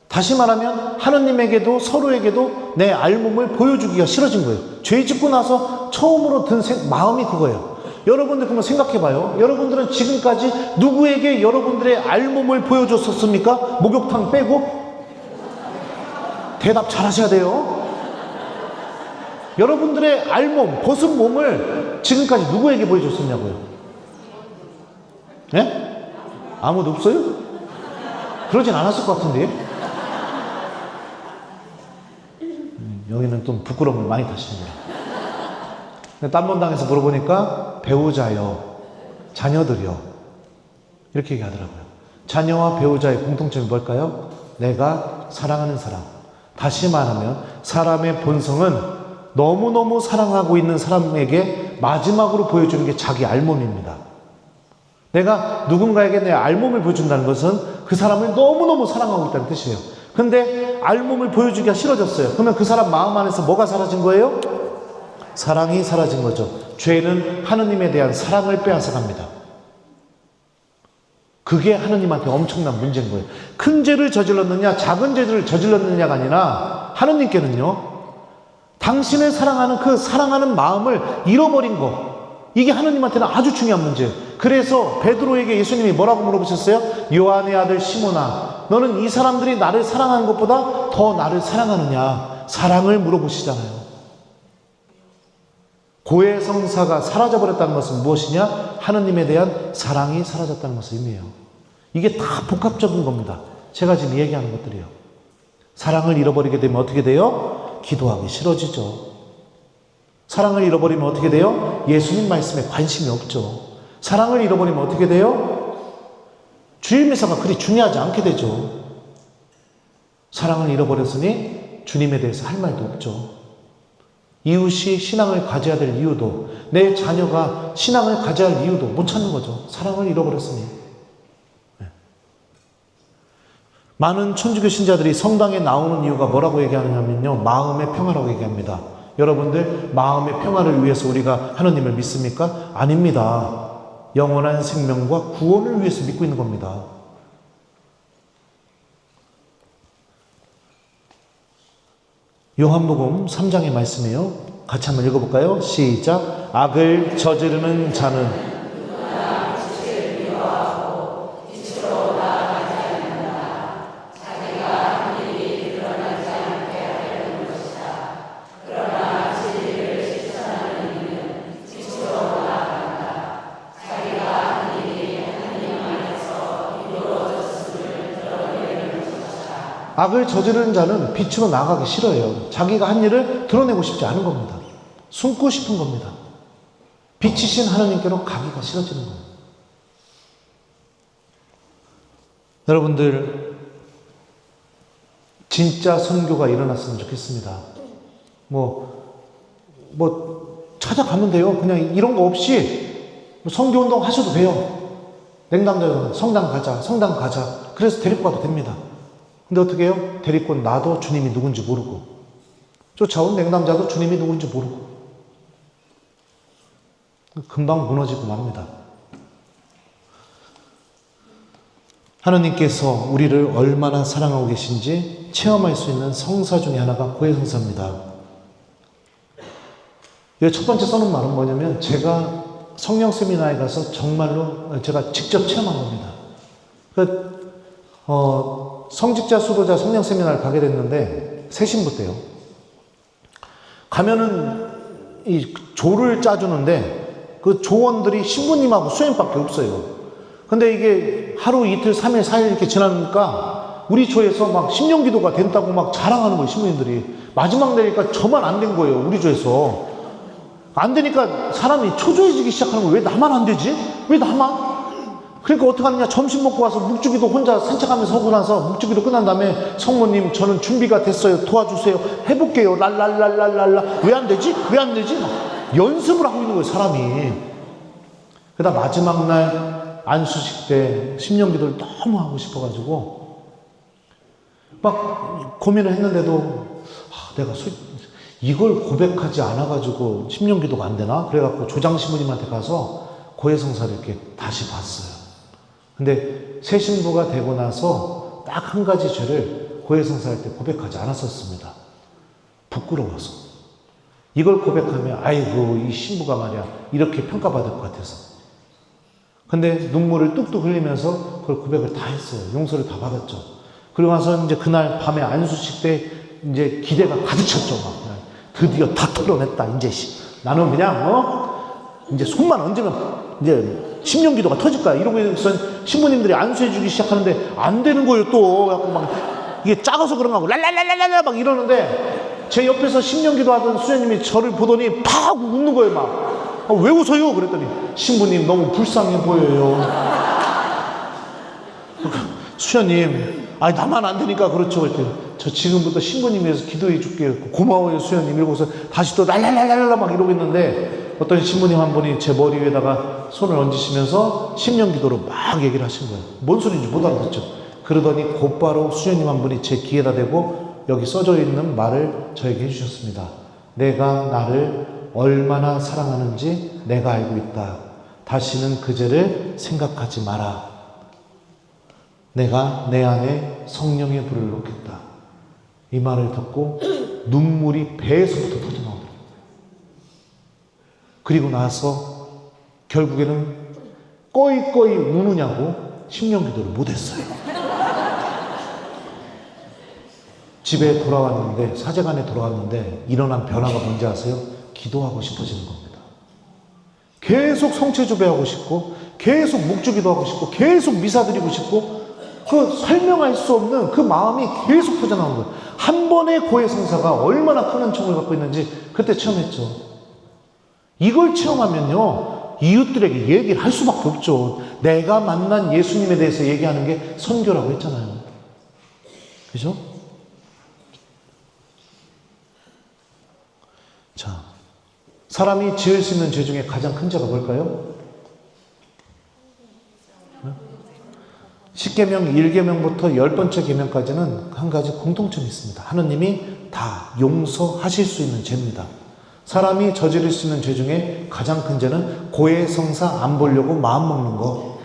다시 말하면 하느님에게도 서로에게도 내 알몸을 보여주기가 싫어진 거예요. 죄 짓고 나서 처음으로 든 마음이 그거예요. 여러분들 그러면 생각해봐요. 여러분들은 지금까지 누구에게 여러분들의 알몸을 보여줬었습니까? 목욕탕 빼고? 대답 잘 하셔야 돼요. 여러분들의 알몸, 벗은 몸을 지금까지 누구에게 보여줬었냐고요? 예? 아무도 없어요? 그러진 않았을 것 같은데. 여기는 좀 부끄러움을 많이 타시네요. 딴번당에서 물어보니까 배우자요, 자녀들이요, 이렇게 얘기하더라고요. 자녀와 배우자의 공통점이 뭘까요? 내가 사랑하는 사람. 다시 말하면 사람의 본성은 너무너무 사랑하고 있는 사람에게 마지막으로 보여주는 게 자기 알몸입니다. 내가 누군가에게 내 알몸을 보여준다는 것은 그 사람을 너무너무 사랑하고 있다는 뜻이에요. 근데 알몸을 보여주기가 싫어졌어요. 그러면 그 사람 마음 안에서 뭐가 사라진 거예요? 사랑이 사라진 거죠. 죄는 하느님에 대한 사랑을 빼앗아갑니다. 그게 하느님한테 엄청난 문제인 거예요. 큰 죄를 저질렀느냐 작은 죄를 저질렀느냐가 아니라 하느님께는요, 당신을 사랑하는 그 사랑하는 마음을 잃어버린 거, 이게 하느님한테는 아주 중요한 문제예요. 그래서 베드로에게 예수님이 뭐라고 물어보셨어요? 요한의 아들 시몬아, 너는 이 사람들이 나를 사랑하는 것보다 더 나를 사랑하느냐? 사랑을 물어보시잖아요. 고해성사가 사라져버렸다는 것은 무엇이냐? 하느님에 대한 사랑이 사라졌다는 것을 의미해요. 이게 다 복합적인 겁니다. 제가 지금 얘기하는 것들이요. 사랑을 잃어버리게 되면 어떻게 돼요? 기도하기 싫어지죠. 사랑을 잃어버리면 어떻게 돼요? 예수님 말씀에 관심이 없죠. 사랑을 잃어버리면 어떻게 돼요? 주일 미사가 그리 중요하지 않게 되죠. 사랑을 잃어버렸으니 주님에 대해서 할 말도 없죠. 이웃이 신앙을 가져야 될 이유도, 내 자녀가 신앙을 가져야 할 이유도 못 찾는 거죠. 사랑을 잃어버렸으니. 네. 많은 천주교 신자들이 성당에 나오는 이유가 뭐라고 얘기하느냐면요, 마음의 평화라고 얘기합니다. 여러분들, 마음의 평화를 위해서 우리가 하느님을 믿습니까? 아닙니다. 영원한 생명과 구원을 위해서 믿고 있는 겁니다. 요한복음 3장의 말씀이에요. 같이 한번 읽어볼까요? 시작. 악을 저지르는 자는 악을 저지르는 자는 빛으로 나가기 싫어해요. 자기가 한 일을 드러내고 싶지 않은 겁니다. 숨고 싶은 겁니다. 빛이신 하나님께로 가기가 싫어지는 거예요. 여러분들, 진짜 선교가 일어났으면 좋겠습니다. 찾아가면 돼요. 그냥 이런 거 없이 선교운동 하셔도 돼요. 냉담자들은 성당 가자. 그래서 데리고 가도 됩니다. 근데 어떻게 해요? 데리고 나도 주님이 누군지 모르고, 쫓아온 냉담자도 주님이 누군지 모르고, 금방 무너지고 맙니다. 하느님께서 우리를 얼마나 사랑하고 계신지 체험할 수 있는 성사 중에 하나가 고해성사입니다. 첫 번째 써놓은 말은 뭐냐면, 제가 성령 세미나에 가서 정말로 제가 직접 체험한 겁니다. 성직자, 수도자 성령 세미나를 가게 됐는데, 새신부 때요. 가면은 이 조를 짜주는데 그 조원들이 신부님하고 수행밖에 없어요. 근데 이게 하루, 이틀, 3일, 4일 이렇게 지나니까 우리 조에서 막 심령기도가 된다고 막 자랑하는 거예요, 신부님들이. 마지막 내니까 저만 안 된 거예요, 우리 조에서. 안 되니까 사람이 초조해지기 시작하는 거예요. 왜 나만 안 되지? 왜 나만? 그러니까 어떻게 하느냐, 점심 먹고 와서 묵주기도 혼자 산책하면서 하고 나서, 묵주기도 끝난 다음에 성모님 저는 준비가 됐어요, 도와주세요, 해볼게요, 랄랄랄랄랄라. 왜 안 되지? 왜 안 되지? 연습을 하고 있는 거예요, 사람이. 그러다 마지막 날 안수식 때 심령기도를 너무 하고 싶어가지고 막 고민을 했는데도, 내가 이걸 고백하지 않아가지고 신령기도가 안 되나? 그래갖고 조장 신부님한테 가서 고해성사를 이렇게 다시 봤어요. 근데 새 신부가 되고 나서 딱 한 가지 죄를 고해성사할 때 고백하지 않았었습니다. 부끄러워서. 이걸 고백하면 아이고 이 신부가 말이야 이렇게 평가받을 것 같아서. 근데 눈물을 뚝뚝 흘리면서 그걸 고백을 다 했어요. 용서를 다 받았죠. 그리고 나서 이제 그날 밤에 안수식 때 이제 기대가 가득 찼죠. 막 드디어 다 털어냈다. 이제 나는 그냥 이제 손만 얹으면 이제 신령기도가 터질 거야. 이러고 있어 신부님들이 안수해주기 시작하는데 안 되는 거예요. 또 약간 막 이게 작아서 그런가 하고 랄랄랄랄랄 막 이러는데 제 옆에서 신령기도 하던 수녀님이 저를 보더니 팍 웃는 거예요. 막 왜 웃어요? 그랬더니 신부님 너무 불쌍해 보여요. 수녀님, 아니 나만 안 되니까 그렇죠. 그랬더니 저 지금부터 신부님 위해서 기도해 줄게요. 고마워요 수녀님. 이러고서 다시 또 랄랄랄랄라 막 이러고 있는데 어떤 신부님 한 분이 제 머리 위에다가 손을 얹으시면서 신령기도로 막 얘기를 하신 거예요. 뭔 소리인지 못 알아듣죠. 그러더니 곧바로 수녀님 한 분이 제 귀에다 대고 여기 써져 있는 말을 저에게 해주셨습니다. 내가 나를 얼마나 사랑하는지 내가 알고 있다. 다시는 그 죄를 생각하지 마라. 내가 내 안에 성령의 불을 놓겠다. 이 말을 듣고 눈물이 배에서부터 터져나오더라고요. 그리고 나서 결국에는 꺼이꺼이 우느냐고 신령기도를 못했어요. 집에 돌아왔는데, 사제관에 돌아왔는데 일어난 변화가 뭔지 아세요? 기도하고 싶어지는 겁니다. 계속 성체조배하고 싶고, 계속 묵주기도 하고 싶고, 계속 미사 드리고 싶고, 그 설명할 수 없는 그 마음이 계속 터져나오는 거예요. 한 번의 고해성사가 얼마나 큰 은총을 갖고 있는지 그때 체험했죠. 이걸 체험하면요, 이웃들에게 얘기를 할 수밖에 없죠. 내가 만난 예수님에 대해서 얘기하는 게 선교라고 했잖아요. 그죠? 자, 사람이 지을 수 있는 죄 중에 가장 큰 죄가 뭘까요? 10계명, 1계명부터 10번째 계명까지는 한 가지 공통점이 있습니다. 하느님이 다 용서하실 수 있는 죄입니다. 사람이 저지를 수 있는 죄 중에 가장 큰 죄는 고해성사 안 보려고 마음먹는 거.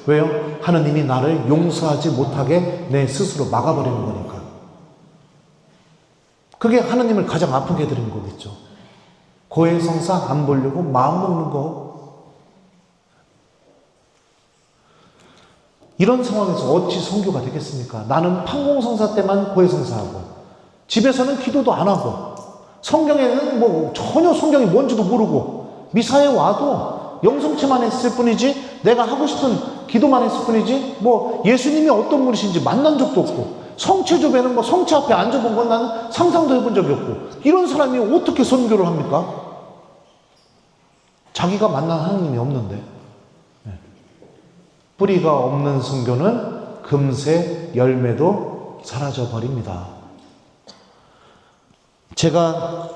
왜요? 하느님이 나를 용서하지 못하게 내 스스로 막아버리는 거니까. 그게 하느님을 가장 아프게 해드리는 거겠죠. 고해성사 안 보려고 마음먹는 거. 이런 상황에서 어찌 선교가 되겠습니까? 나는 판공성사 때만 고해성사하고 집에서는 기도도 안 하고 성경에는 뭐 전혀 성경이 뭔지도 모르고 미사에 와도 영성체만 했을 뿐이지 내가 하고 싶은 기도만 했을 뿐이지 뭐 예수님이 어떤 분이신지 만난 적도 없고 성체조배는 뭐 성체 앞에 앉아본 건 나는 상상도 해본 적이 없고 이런 사람이 어떻게 선교를 합니까? 자기가 만난 하나님이 없는데. 뿌리가 없는 선교는 금세 열매도 사라져버립니다. 제가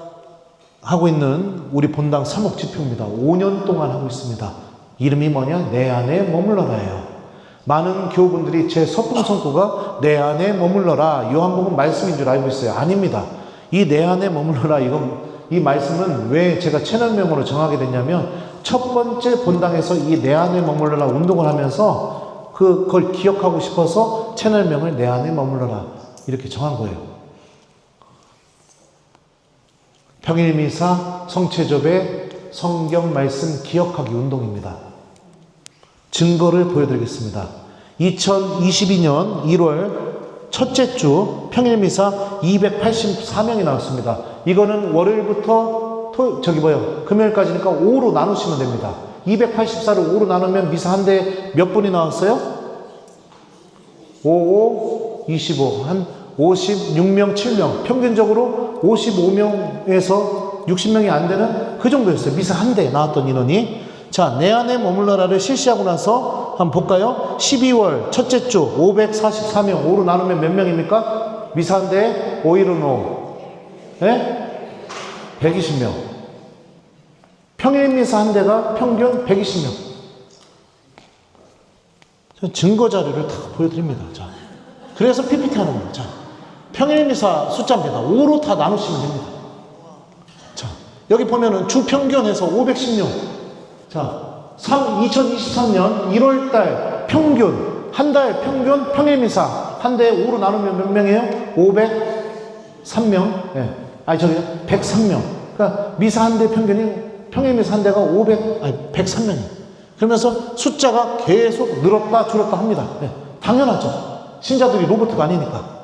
하고 있는 우리 본당 사목 집회입니다. 5년 동안 하고 있습니다. 이름이 뭐냐? 내 안에 머물러라예요. 많은 교우분들이 제 서품 선고가 내 안에 머물러라 요한복음 말씀인 줄 알고 있어요. 아닙니다. 이 내 안에 머물러라 이 말씀은 왜 제가 채널명으로 정하게 됐냐면 첫 번째 본당에서 이 내 안에 머물러라 운동을 하면서 그걸 기억하고 싶어서 채널명을 내 안에 머물러라 이렇게 정한 거예요. 평일미사, 성체조배, 성경 말씀 기억하기 운동입니다. 증거를 보여드리겠습니다. 2022년 1월 첫째 주 평일미사 284명이 나왔습니다. 이거는 월요일부터 금요일까지니까 5로 나누시면 됩니다. 284를 5로 나누면 미사 한 대 몇 분이 나왔어요? 5, 25. 한 56명, 7명. 평균적으로 55명에서 60명이 안 되는 그 정도였어요. 미사 한 대 나왔던 인원이. 자, 내 안에 머물러라를 실시하고 나서 한번 볼까요? 12월 첫째 주 544명. 5로 나누면 몇 명입니까? 미사 한 대에 5일은 5. 네? 120명. 평일 미사 한 대가 평균 120명. 증거 자료를 다 보여드립니다. 자, 그래서 PPT 하는 거예요. 자, 평일 미사 숫자입니다. 5로 다 나누시면 됩니다. 자, 여기 보면은 주 평균에서 516. 자, 2023년 1월달 평균, 한 달 평균 평일 미사 한 달에 5로 나누면 몇 명이에요? 503명. 예. 103명. 그러니까 미사 한 대 평균이, 평일 미사 한 대가 103명이에요. 그러면서 숫자가 계속 늘었다 줄었다 합니다. 예. 당연하죠. 신자들이 로봇가 아니니까.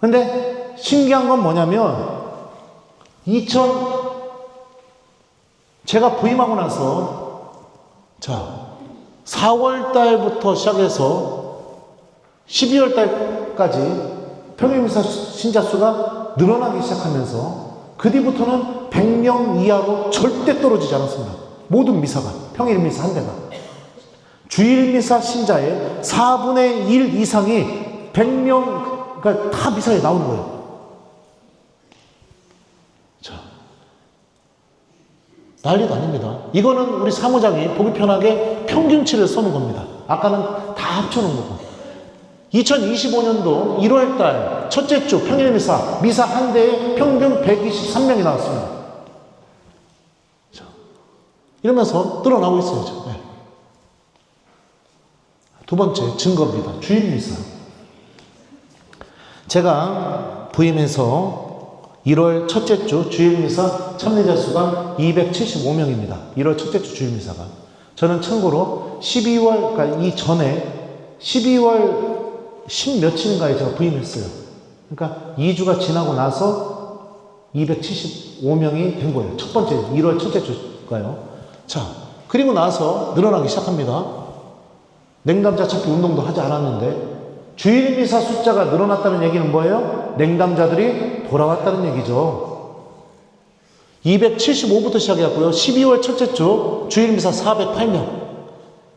근데 신기한 건 뭐냐면 제가 부임하고 나서, 자, 4월 달부터 시작해서 12월 달까지 평일미사 신자 수가 늘어나기 시작하면서 그 뒤부터는 100명 이하로 절대 떨어지지 않았습니다. 모든 미사가, 평일미사 한 대가. 주일미사 신자의 4분의 1 이상이 100명, 그러니까 다 미사에 나오는 거예요. 자, 난리도 아닙니다. 이거는 우리 사무장이 보기 편하게 평균치를 써놓은 겁니다. 아까는 다 합쳐놓은 거고. 2025년도 1월달 첫째 주 평일 미사 한 대에 평균 123명이 나왔습니다. 자, 이러면서 늘어나고 있어요. 네. 두 번째 증거입니다. 주일 미사. 제가 부임해서 1월 첫째 주 주일미사 참여자 수가 275명입니다. 1월 첫째 주 주일미사가. 저는 참고로 12월, 그러니까 이전에 12월 10 며칠인가에 제가 부임했어요. 그러니까 2주가 지나고 나서 275명이 된 거예요. 첫 번째, 1월 첫째 주가요. 자, 그리고 나서 늘어나기 시작합니다. 냉담자 찾기 운동도 하지 않았는데, 주일미사 숫자가 늘어났다는 얘기는 뭐예요? 냉담자들이 돌아왔다는 얘기죠. 275부터 시작해갖고요. 12월 첫째 주 주일미사 408명.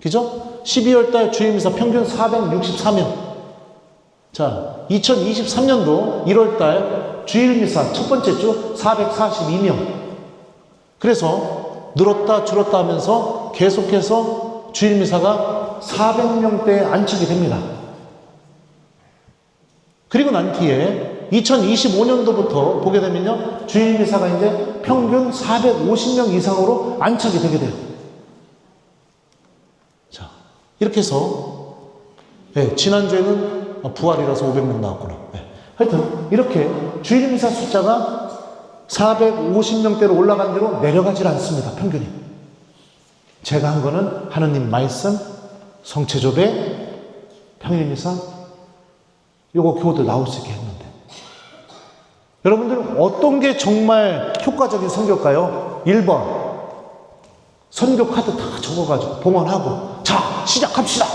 그죠? 12월 달 주일미사 평균 464명. 자, 2023년도 1월 달 주일미사 첫 번째 주 442명. 그래서 늘었다 줄었다 하면서 계속해서 주일미사가 400명대에 안착이 됩니다. 그리고 난 뒤에 2025년도부터 보게 되면요, 주일미사가 이제 평균 450명 이상으로 안착이 되게 돼요. 자, 이렇게 해서, 네, 지난주에는 부활이라서 500명 나왔구나. 네. 하여튼, 이렇게 주일미사 숫자가 450명대로 올라간 대로 내려가질 않습니다, 평균이. 제가 한 거는 하느님 말씀, 성체조배, 평일미사, 요거 교우들 나올 수 있게 했는데, 여러분들은 어떤 게 정말 효과적인 선교일까요? 1번 선교 카드 다 적어가지고 봉헌하고 자 시작합시다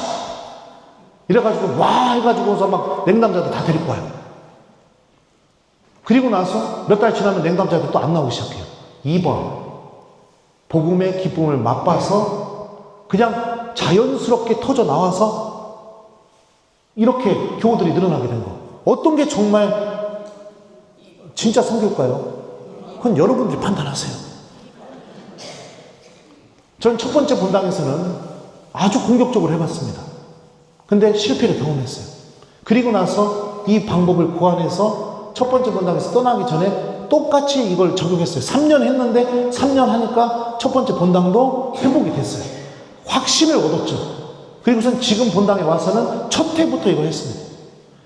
이래가지고 와 해가지고서 막 냉담자들 다 데리고 와요. 그리고 나서 몇 달 지나면 냉담자들 또 안 나오기 시작해요. 2번 복음의 기쁨을 맛봐서 그냥 자연스럽게 터져 나와서 이렇게 교우들이 늘어나게 된 거. 어떤 게 정말 진짜 선교일까요? 그건 여러분들이 판단하세요. 저는 첫 번째 본당에서는 아주 공격적으로 해봤습니다. 근데 실패를 경험했어요. 그리고 나서 이 방법을 고안해서 첫 번째 본당에서 떠나기 전에 똑같이 이걸 적용했어요. 3년 했는데 3년 하니까 첫 번째 본당도 회복이 됐어요. 확신을 얻었죠. 그리고선 지금 본당에 와서는 첫 해부터 이걸 했습니다.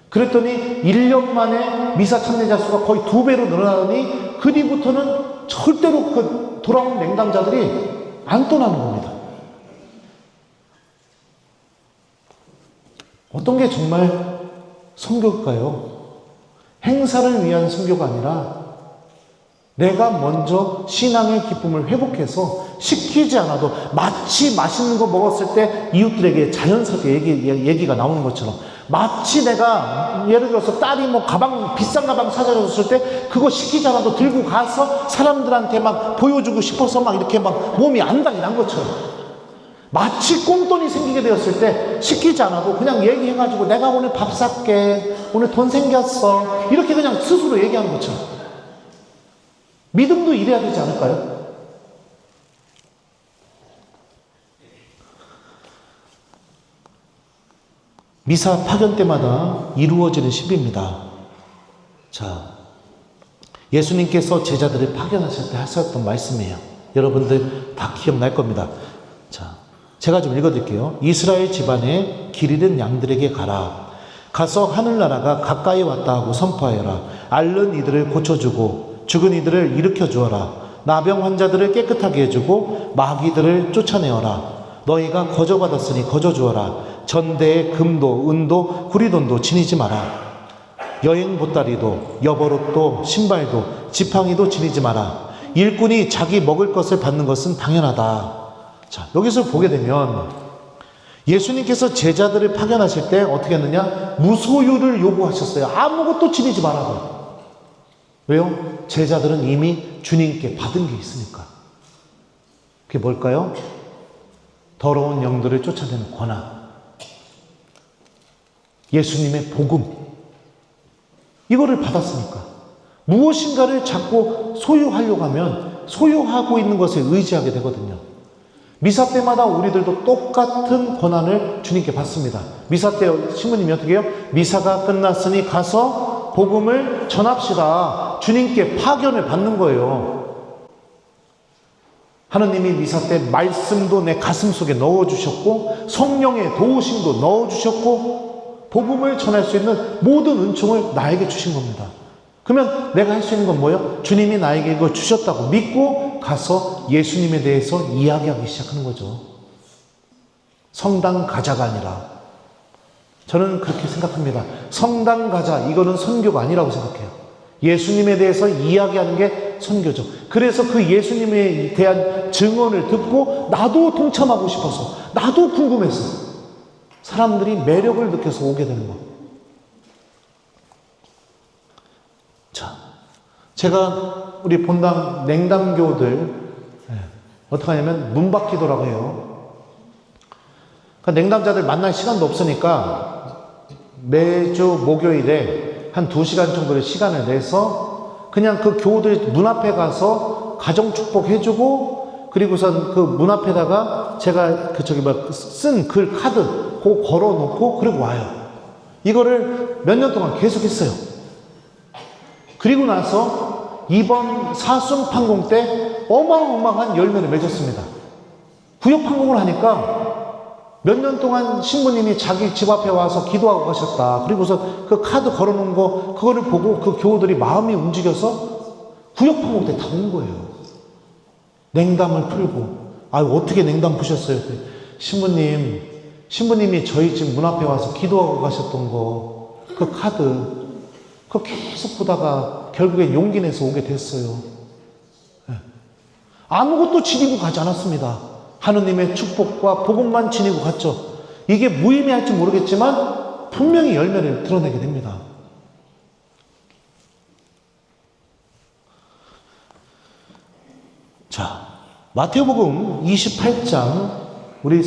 그랬더니 1년 만에 미사 참여자 수가 거의 2배로 늘어나더니 그 뒤부터는 절대로 그 돌아온 냉담자들이 안 떠나는 겁니다. 어떤 게 정말 선교일까요? 행사를 위한 선교가 아니라 내가 먼저 신앙의 기쁨을 회복해서 시키지 않아도 마치 맛있는 거 먹었을 때 이웃들에게 자연스럽게 얘기가 나오는 것처럼 마치 내가 예를 들어서 딸이 뭐 가방 비싼 가방 사줘줬을 때 그거 시키지 않아도 들고 가서 사람들한테 막 보여주고 싶어서 막 이렇게 막 몸이 안달이 난 것처럼 마치 꽁돈이 생기게 되었을 때 시키지 않아도 그냥 얘기해가지고 내가 오늘 밥 살게 오늘 돈 생겼어 이렇게 그냥 스스로 얘기하는 것처럼 믿음도 이래야 되지 않을까요? 미사 파견 때마다 이루어지는 시비입니다. 자, 예수님께서 제자들을 파견하실 때 하셨던 말씀이에요. 여러분들 다 기억날 겁니다. 자, 제가 좀 읽어드릴게요. 이스라엘 집안에 길 잃은 양들에게 가라. 가서 하늘나라가 가까이 왔다 하고 선포하여라. 앓는 이들을 고쳐주고 죽은 이들을 일으켜 주어라. 나병 환자들을 깨끗하게 해주고 마귀들을 쫓아내어라. 너희가 거저받았으니 거저주어라. 전대에 금도 은도 구리돈도 지니지 마라. 여행 보따리도 여벌옷도 신발도 지팡이도 지니지 마라. 일꾼이 자기 먹을 것을 받는 것은 당연하다. 자, 여기서 보게 되면 예수님께서 제자들을 파견하실 때 어떻게 했느냐? 무소유를 요구하셨어요. 아무것도 지니지 말라고. 왜요? 제자들은 이미 주님께 받은 게 있으니까. 그게 뭘까요? 더러운 영들을 쫓아내는 권한. 예수님의 복음. 이거를 받았으니까. 무엇인가를 자꾸 소유하려고 하면 소유하고 있는 것에 의지하게 되거든요. 미사 때마다 우리들도 똑같은 권한을 주님께 받습니다. 미사 때 신부님이 어떻게 해요? 미사가 끝났으니 가서 복음을 전합시다. 주님께 파견을 받는 거예요. 하느님이 미사 때 말씀도 내 가슴 속에 넣어주셨고 성령의 도우심도 넣어주셨고 복음을 전할 수 있는 모든 은총을 나에게 주신 겁니다. 그러면 내가 할 수 있는 건 뭐예요? 주님이 나에게 이걸 주셨다고 믿고 가서 예수님에 대해서 이야기하기 시작하는 거죠. 성당 가자가 아니라. 저는 그렇게 생각합니다. 성당 가자, 이거는 선교가 아니라고 생각해요. 예수님에 대해서 이야기하는 게 선교죠. 그래서 그 예수님에 대한 증언을 듣고 나도 동참하고 싶어서, 나도 궁금해서 사람들이 매력을 느껴서 오게 되는 거. 자, 제가 우리 본당 냉담교들 어떻게 하냐면 문밖기도라고 해요. 그러니까 냉담자들 만날 시간도 없으니까 매주 목요일에 한 2시간 정도의 시간을 내서 그냥 그 교우들 문 앞에 가서 가정 축복 해주고, 그리고선 그 문 앞에다가 제가 쓴 글 카드 그거 걸어놓고 그리고 와요. 이거를 몇 년 동안 계속 했어요. 그리고 나서 이번 사순 판공 때 어마어마한 열매를 맺었습니다. 구역 판공을 하니까 몇 년 동안 신부님이 자기 집 앞에 와서 기도하고 가셨다. 그리고서 그 카드 걸어놓은 거 그거를 보고 그 교우들이 마음이 움직여서 구역 판공 때 다 온 거예요. 냉담을 풀고. 어떻게 냉담 푸셨어요? 신부님이 저희 집 문 앞에 와서 기도하고 가셨던 거, 그 카드, 그거 계속 보다가 결국엔 용기 내서 오게 됐어요. 아무것도 지니고 가지 않았습니다. 하느님의 축복과 복음만 지니고 갔죠. 이게 무의미할지 모르겠지만 분명히 열매를 드러내게 됩니다. 자, 마태복음 28장, 우리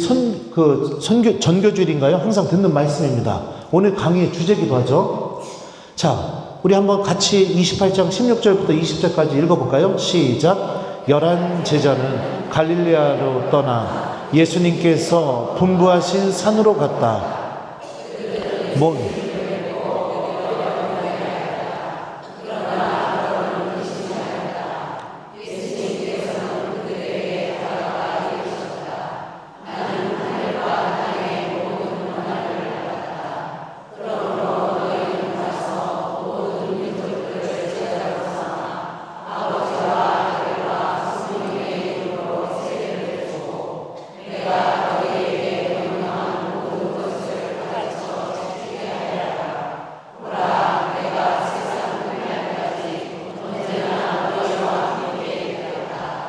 전교주일인가요? 항상 듣는 말씀입니다. 오늘 강의의 주제기도 하죠. 자, 우리 한번 같이 28장 16절부터 20절까지 읽어볼까요? 시작. 11 제자는 갈릴레아로 떠나 예수님께서 분부하신 산으로 갔다.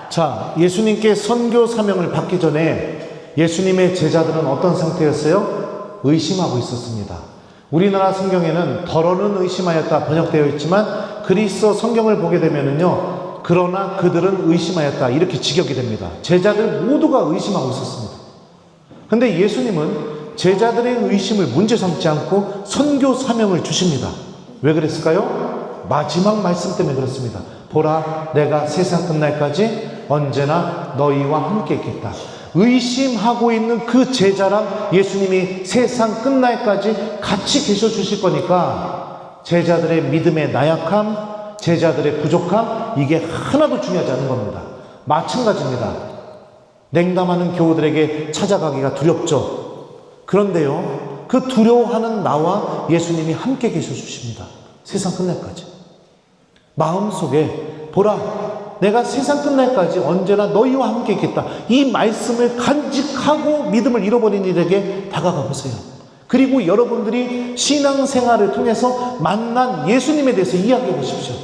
자, 예수님께 선교 사명을 받기 전에 예수님의 제자들은 어떤 상태였어요? 의심하고 있었습니다. 우리나라 성경에는 더러는 의심하였다 번역되어 있지만 그리스 성경을 보게 되면은요, 그러나 그들은 의심하였다 이렇게 직역이 됩니다. 제자들 모두가 의심하고 있었습니다. 근데 예수님은 제자들의 의심을 문제 삼지 않고 선교 사명을 주십니다. 왜 그랬을까요? 마지막 말씀 때문에 그렇습니다. 보라, 내가 세상 끝날까지 언제나 너희와 함께 있겠다. 의심하고 있는 그 제자랑 예수님이 세상 끝날까지 같이 계셔 주실 거니까 제자들의 믿음의 나약함, 제자들의 부족함, 이게 하나도 중요하지 않은 겁니다. 마찬가지입니다. 냉담하는 교우들에게 찾아가기가 두렵죠. 그런데요, 그 두려워하는 나와 예수님이 함께 계셔 주십니다. 세상 끝날까지. 마음속에 보라, 내가 세상 끝날까지 언제나 너희와 함께 있겠다. 이 말씀을 간직하고 믿음을 잃어버린 이들에게 다가가 보세요. 그리고 여러분들이 신앙생활을 통해서 만난 예수님에 대해서 이야기해 보십시오.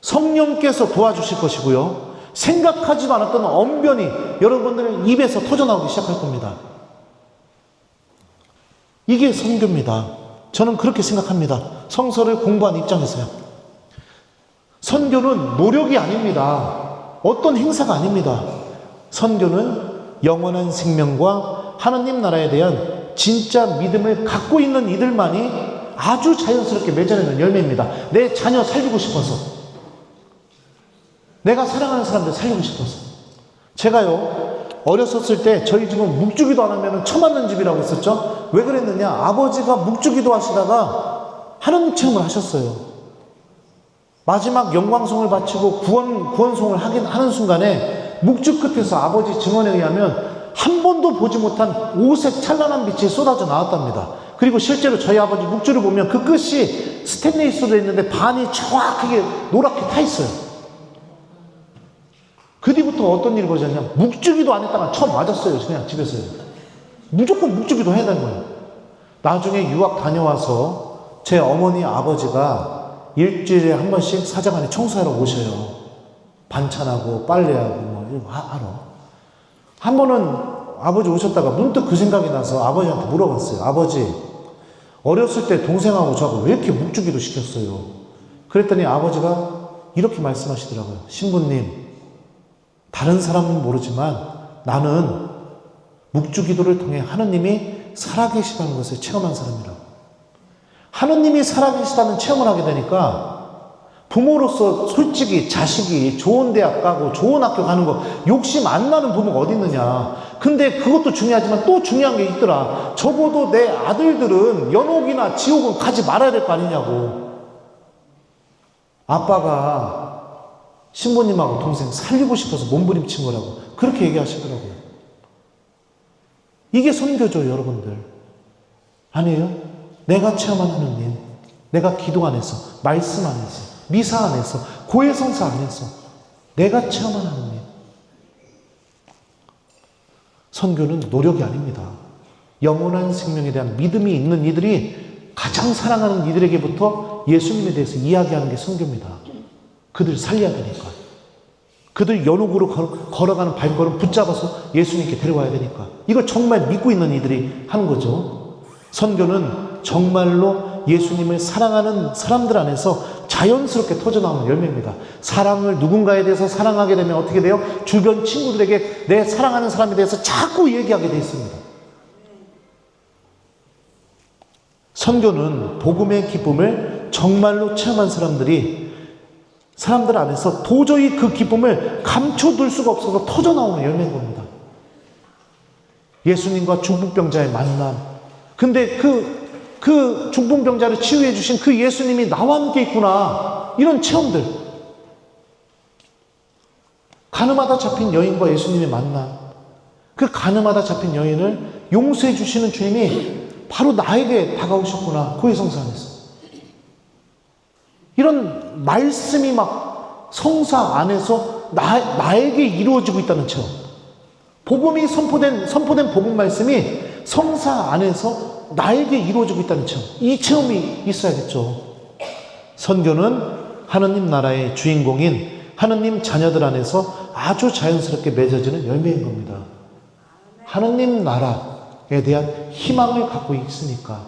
성령께서 도와주실 것이고요, 생각하지도 않았던 언변이 여러분들 입에서 터져나오기 시작할 겁니다. 이게 선교입니다. 저는 그렇게 생각합니다. 성서를 공부한 입장에서요. 선교는 노력이 아닙니다. 어떤 행사가 아닙니다. 선교는 영원한 생명과 하나님 나라에 대한 진짜 믿음을 갖고 있는 이들만이 아주 자연스럽게 맺어내는 열매입니다. 내 자녀 살리고 싶어서, 내가 사랑하는 사람들 살리고 싶어서. 제가요, 어렸었을 때 저희 집은 묵주기도 안 하면 처맞는 집이라고 했었죠. 왜 그랬느냐, 아버지가 묵주기도 하시다가 하나님 체험을 하셨어요. 마지막 영광송을 바치고 구원송을 하는 순간에 묵주 끝에서 아버지 증언에 의하면 한 번도 보지 못한 오색 찬란한 빛이 쏟아져 나왔답니다. 그리고 실제로 저희 아버지 묵주를 보면 그 끝이 스테인레스로 있는데 반이 정확하게 노랗게 타 있어요. 그 뒤부터 어떤 일이 벌어졌냐면 묵주기도 안 했다가 처음 맞았어요. 그냥 집에서요. 무조건 묵주기도 해야 되는 거예요. 나중에 유학 다녀와서 제 어머니 아버지가 일주일에 한 번씩 사장안에 청소하러 오셔요. 반찬하고 빨래하고 뭐 이런 거 하러. 한 번은 아버지 오셨다가 문득 그 생각이 나서 아버지한테 물어봤어요. 아버지, 어렸을 때 동생하고 저하고 왜 이렇게 묵주기도 시켰어요? 그랬더니 아버지가 이렇게 말씀하시더라고요. 신부님, 다른 사람은 모르지만 나는 묵주기도를 통해 하느님이 살아계시다는 것을 체험한 사람이라고. 하느님이 살아계시다는 체험을 하게 되니까 부모로서 솔직히 자식이 좋은 대학 가고 좋은 학교 가는 거 욕심 안 나는 부모가 어디 있느냐. 근데 그것도 중요하지만 또 중요한 게 있더라. 적어도 내 아들들은 연옥이나 지옥은 가지 말아야 될 거 아니냐고. 아빠가 신부님하고 동생 살리고 싶어서 몸부림친 거라고 그렇게 얘기하시더라고요. 이게 선교죠, 여러분들. 아니에요? 내가 체험한 하느님, 내가 기도 안에서, 말씀 안에서, 미사 안에서, 고해성사 안에서 내가 체험한 하느님. 선교는 노력이 아닙니다. 영원한 생명에 대한 믿음이 있는 이들이 가장 사랑하는 이들에게부터 예수님에 대해서 이야기하는 게 선교입니다. 그들 살려야 되니까. 그들 연옥으로 걸어가는 발걸음 붙잡아서 예수님께 데려와야 되니까. 이걸 정말 믿고 있는 이들이 하는 거죠. 선교는 정말로 예수님을 사랑하는 사람들 안에서 자연스럽게 터져나오는 열매입니다. 사랑을 누군가에 대해서 사랑하게 되면 어떻게 돼요? 주변 친구들에게 내 사랑하는 사람에 대해서 자꾸 얘기하게 되어 있습니다. 선교는 복음의 기쁨을 정말로 체험한 사람들 안에서 도저히 그 기쁨을 감춰둘 수가 없어서 터져나오는 열매인 겁니다. 예수님과 중풍병자의 만남. 근데 그 중풍병자를 치유해 주신 그 예수님이 나와 함께 있구나. 이런 체험들. 가늠하다 잡힌 여인과 예수님의 만남. 그 가늠하다 잡힌 여인을 용서해 주시는 주님이 바로 나에게 다가오셨구나. 고해성사 안에서. 이런 말씀이 막 성사 안에서 나에게 이루어지고 있다는 체험. 복음이 선포된 복음 말씀이 성사 안에서 나에게 이루어지고 있다는 체험. 이 체험이 있어야겠죠. 선교는 하느님 나라의 주인공인 하느님 자녀들 안에서 아주 자연스럽게 맺어지는 열매인 겁니다. 하느님 나라에 대한 희망을 갖고 있으니까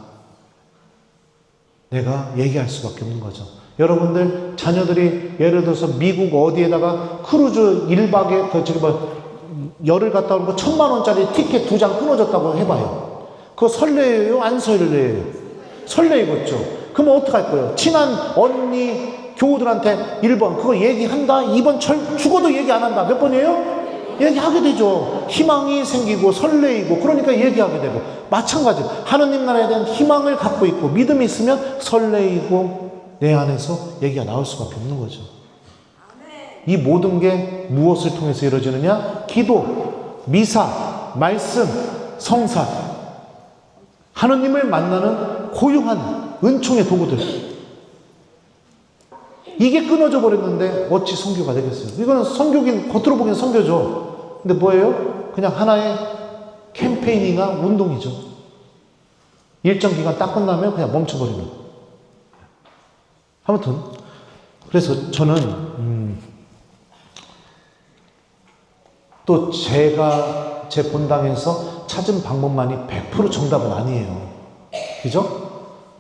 내가 얘기할 수밖에 없는 거죠. 여러분들 자녀들이 예를 들어서 미국 어디에다가 크루즈 1박에 열흘 갔다 오는 거 1,000만 원짜리 티켓 2장 끊어졌다고 해봐요. 그거 설레요? 안 설레요? 설레겠죠. 그러면 어떡할 거예요? 친한 언니 교우들한테 1번 그거 얘기한다. 2번 죽어도 얘기 안 한다. 몇 번이에요? 얘기하게 되죠. 희망이 생기고 설레이고 그러니까 얘기하게 되고. 마찬가지 하느님 나라에 대한 희망을 갖고 있고 믿음이 있으면 설레이고 내 안에서 얘기가 나올 수밖에 없는 거죠. 이 모든 게 무엇을 통해서 이루어지느냐? 기도, 미사, 말씀, 성사. 하느님을 만나는 고유한 은총의 도구들. 이게 끊어져 버렸는데 어찌 선교가 되겠어요? 이거는 선교긴, 겉으로 보기엔 선교죠. 근데 뭐예요? 그냥 하나의 캠페인이나 운동이죠. 일정 기간 딱 끝나면 그냥 멈춰버리는. 아무튼 그래서 저는 또 제가 제 본당에서 찾은 방법만이 100% 정답은 아니에요. 그죠?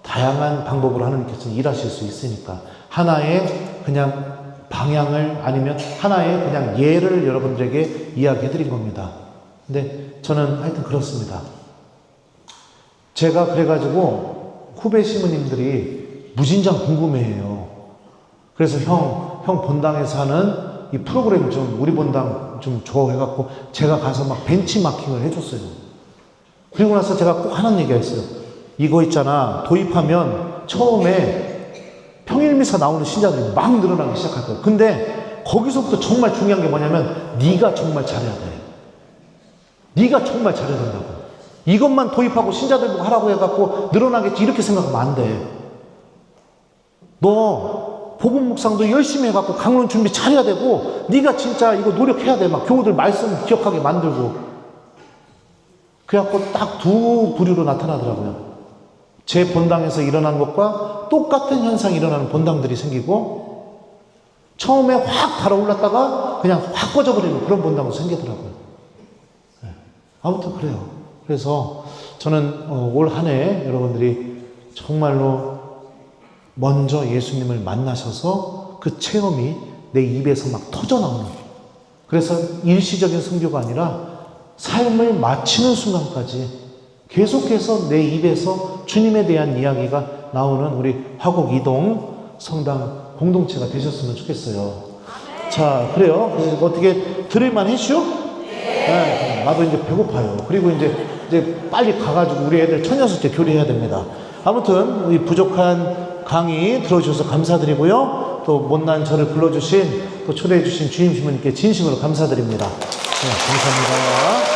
다양한 방법으로 하나님께서는 일하실 수 있으니까 하나의 그냥 방향을 아니면 하나의 그냥 예를 여러분들에게 이야기해 드린 겁니다. 근데 저는 하여튼 그렇습니다. 제가 그래가지고 후배 시무님들이 무진장 궁금해해요. 그래서 형 본당에서 하는 이 프로그램 좀 우리 본당 좀 줘 해갖고 제가 가서 막 벤치마킹을 해줬어요. 그리고 나서 제가 꼭 하는 얘기가 있어요. 이거 있잖아, 도입하면 처음에 평일미사 나오는 신자들이 막 늘어나기 시작할 거예요. 근데 거기서부터 정말 중요한 게 뭐냐면 네가 정말 잘해야 돼. 네가 정말 잘해야 된다고. 이것만 도입하고 신자들 보고 하라고 해갖고 늘어나겠지 이렇게 생각하면 안 돼. 너 복음 묵상도 열심히 해갖고 강론 준비 잘해야 되고 네가 진짜 이거 노력해야 돼. 막 교우들 말씀 기억하게 만들고. 그래갖고 딱 두 부류로 나타나더라고요. 제 본당에서 일어난 것과 똑같은 현상이 일어나는 본당들이 생기고 처음에 확 달아올랐다가 그냥 확 꺼져버리는 그런 본당도 생기더라고요. 네. 아무튼 그래요. 그래서 저는 올 한 해 여러분들이 정말로 먼저 예수님을 만나셔서 그 체험이 내 입에서 막 터져나오는, 그래서 일시적인 선교가 아니라 삶을 마치는 순간까지 계속해서 내 입에서 주님에 대한 이야기가 나오는 우리 화곡 이동 성당 공동체가 되셨으면 좋겠어요. 자, 그래요. 어떻게 들을만 했슈? 네. 나도 이제 배고파요. 그리고 이제 빨리 가가지고 우리 애들 처녀숙제 교리해야 됩니다. 아무튼 우리 부족한 강의 들어주셔서 감사드리고요. 또 못난 저를 불러주신 또 초대해주신 주임 시모님께 진심으로 감사드립니다. 네, 감사합니다.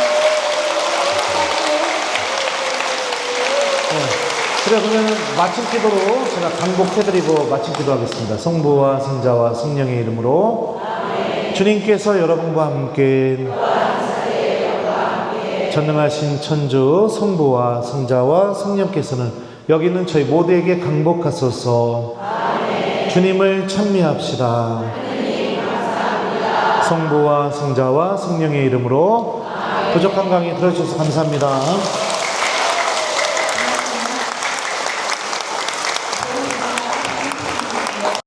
그래, 그러면 마침 기도로 제가 강복해드리고 마침 기도하겠습니다. 성부와 성자와 성령의 이름으로. 아멘. 주님께서 여러분과 함께 전능하신 천주 성부와 성자와 성령께서는 여기 있는 저희 모두에게 강복하소서. 아멘. 주님을 찬미합시다. 하느님 감사합니다. 성부와 성자와 성령의 이름으로. 아멘. 부족한 강의 들어주셔서 감사합니다.